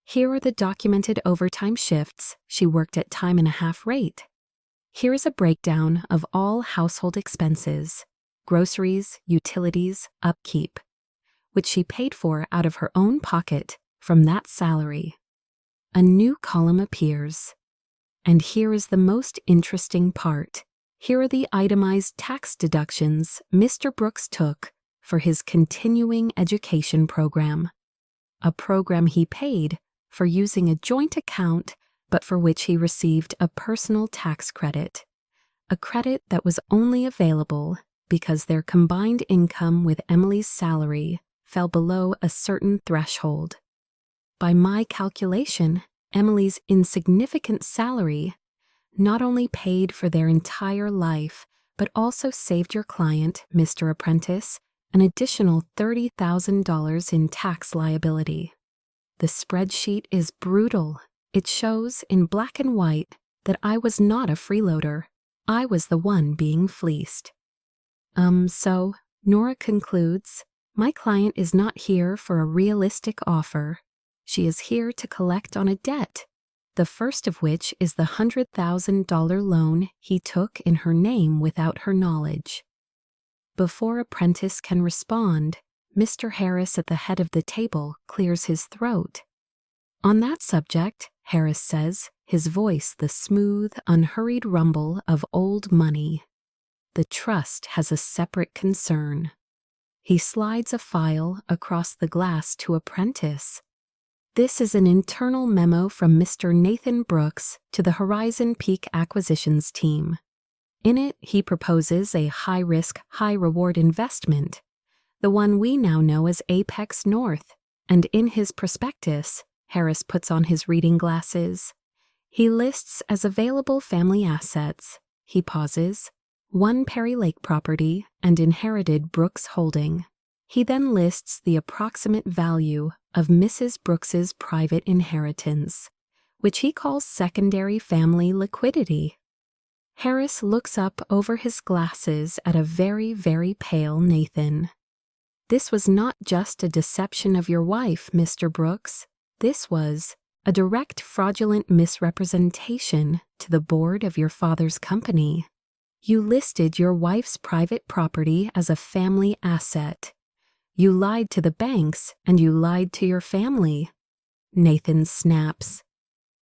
Here are the documented overtime shifts she worked at time-and-a-half rate. Here is a breakdown of all household expenses, groceries, utilities, upkeep, which she paid for out of her own pocket from that salary. A new column appears. And here is the most interesting part. Here are the itemized tax deductions Mr. Brooks took for his continuing education program, a program he paid for using a joint account but for which he received a personal tax credit, a credit that was only available because their combined income with Emily's salary fell below a certain threshold. By my calculation, Emily's insignificant salary not only paid for their entire life, but also saved your client, Mr. Apprentice, an additional $30,000 in tax liability. The spreadsheet is brutal. It shows in black and white that I was not a freeloader. I was the one being fleeced. So, Nora concludes, My client is not here for a realistic offer. She is here to collect on a debt, the first of which is the $100,000 loan he took in her name without her knowledge. Before Apprentice can respond, Mr. Harris at the head of the table clears his throat. On that subject, Harris says, his voice the smooth, unhurried rumble of old money. The trust has a separate concern. He slides a file across the glass to Apprentice. This is an internal memo from Mr. Nathan Brooks to the Horizon Peak Acquisitions team. In it, he proposes a high-risk, high-reward investment, the one we now know as Apex North, and in his prospectus, Harris puts on his reading glasses. He lists as available family assets, he pauses, 1 Perry Lake property and inherited Brooks holding. He then lists the approximate value of Mrs. Brooks's private inheritance, which he calls secondary family liquidity. Harris looks up over his glasses at a very, very pale Nathan. This was not just a deception of your wife, Mr. Brooks. This was a direct fraudulent misrepresentation to the board of your father's company. You listed your wife's private property as a family asset. You lied to the banks and you lied to your family. Nathan snaps.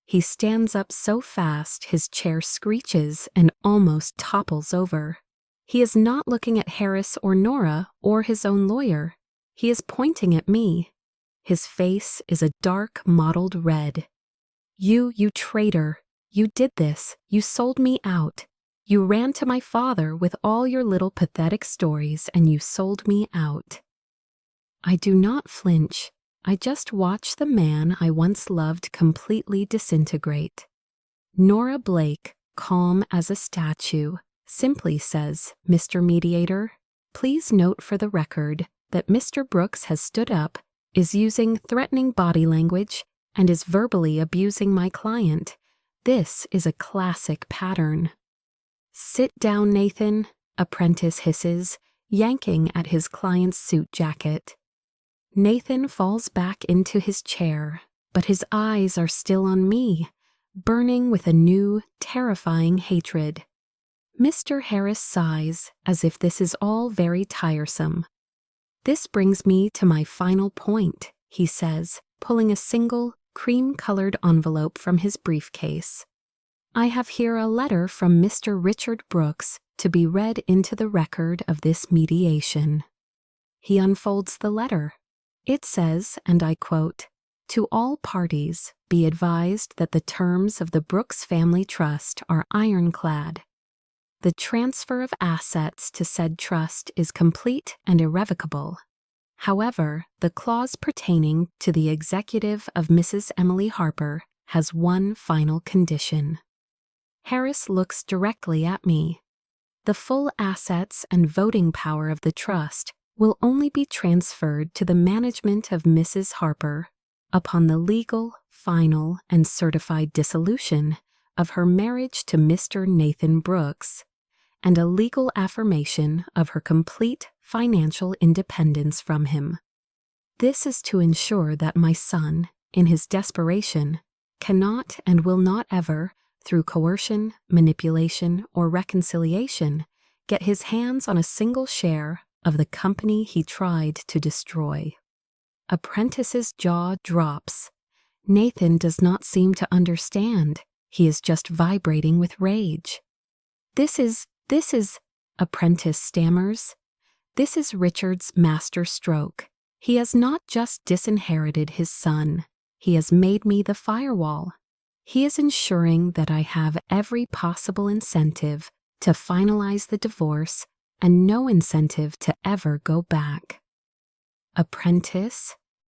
He stands up so fast his chair screeches and almost topples over. He is not looking at Harris or Nora or his own lawyer. He is pointing at me. His face is a dark mottled red. You traitor. You did this. You sold me out. You ran to my father with all your little pathetic stories and you sold me out. I do not flinch. I just watch the man I once loved completely disintegrate. Nora Blake, calm as a statue, simply says, Mr. Mediator, please note for the record that Mr. Brooks has stood up, is using threatening body language, and is verbally abusing my client. This is a classic pattern. Sit down, Nathan, Apprentice hisses, yanking at his client's suit jacket. Nathan falls back into his chair, but his eyes are still on me, burning with a new, terrifying hatred. Mr. Harris sighs as if this is all very tiresome. This brings me to my final point, he says, pulling a single, cream-colored envelope from his briefcase. I have here a letter from Mr. Richard Brooks to be read into the record of this mediation. He unfolds the letter. It says, and I quote, "To all parties, be advised that the terms of the Brooks Family Trust are ironclad. The transfer of assets to said trust is complete and irrevocable. However, the clause pertaining to the executive of Mrs. Emily Harper has one final condition." Harris looks directly at me. The full assets and voting power of the trust will only be transferred to the management of Mrs. Harper upon the legal, final, and certified dissolution of her marriage to Mr. Nathan Brooks, and a legal affirmation of her complete financial independence from him. This is to ensure that my son, in his desperation, cannot and will not ever, through coercion, manipulation, or reconciliation, get his hands on a single share of the company he tried to destroy. Apprentice's jaw drops. Nathan does not seem to understand. He is just vibrating with rage. This is, Apprentice stammers. This is Richard's master stroke. He has not just disinherited his son. He has made me the firewall. He is ensuring that I have every possible incentive to finalize the divorce and no incentive to ever go back. Apprentice,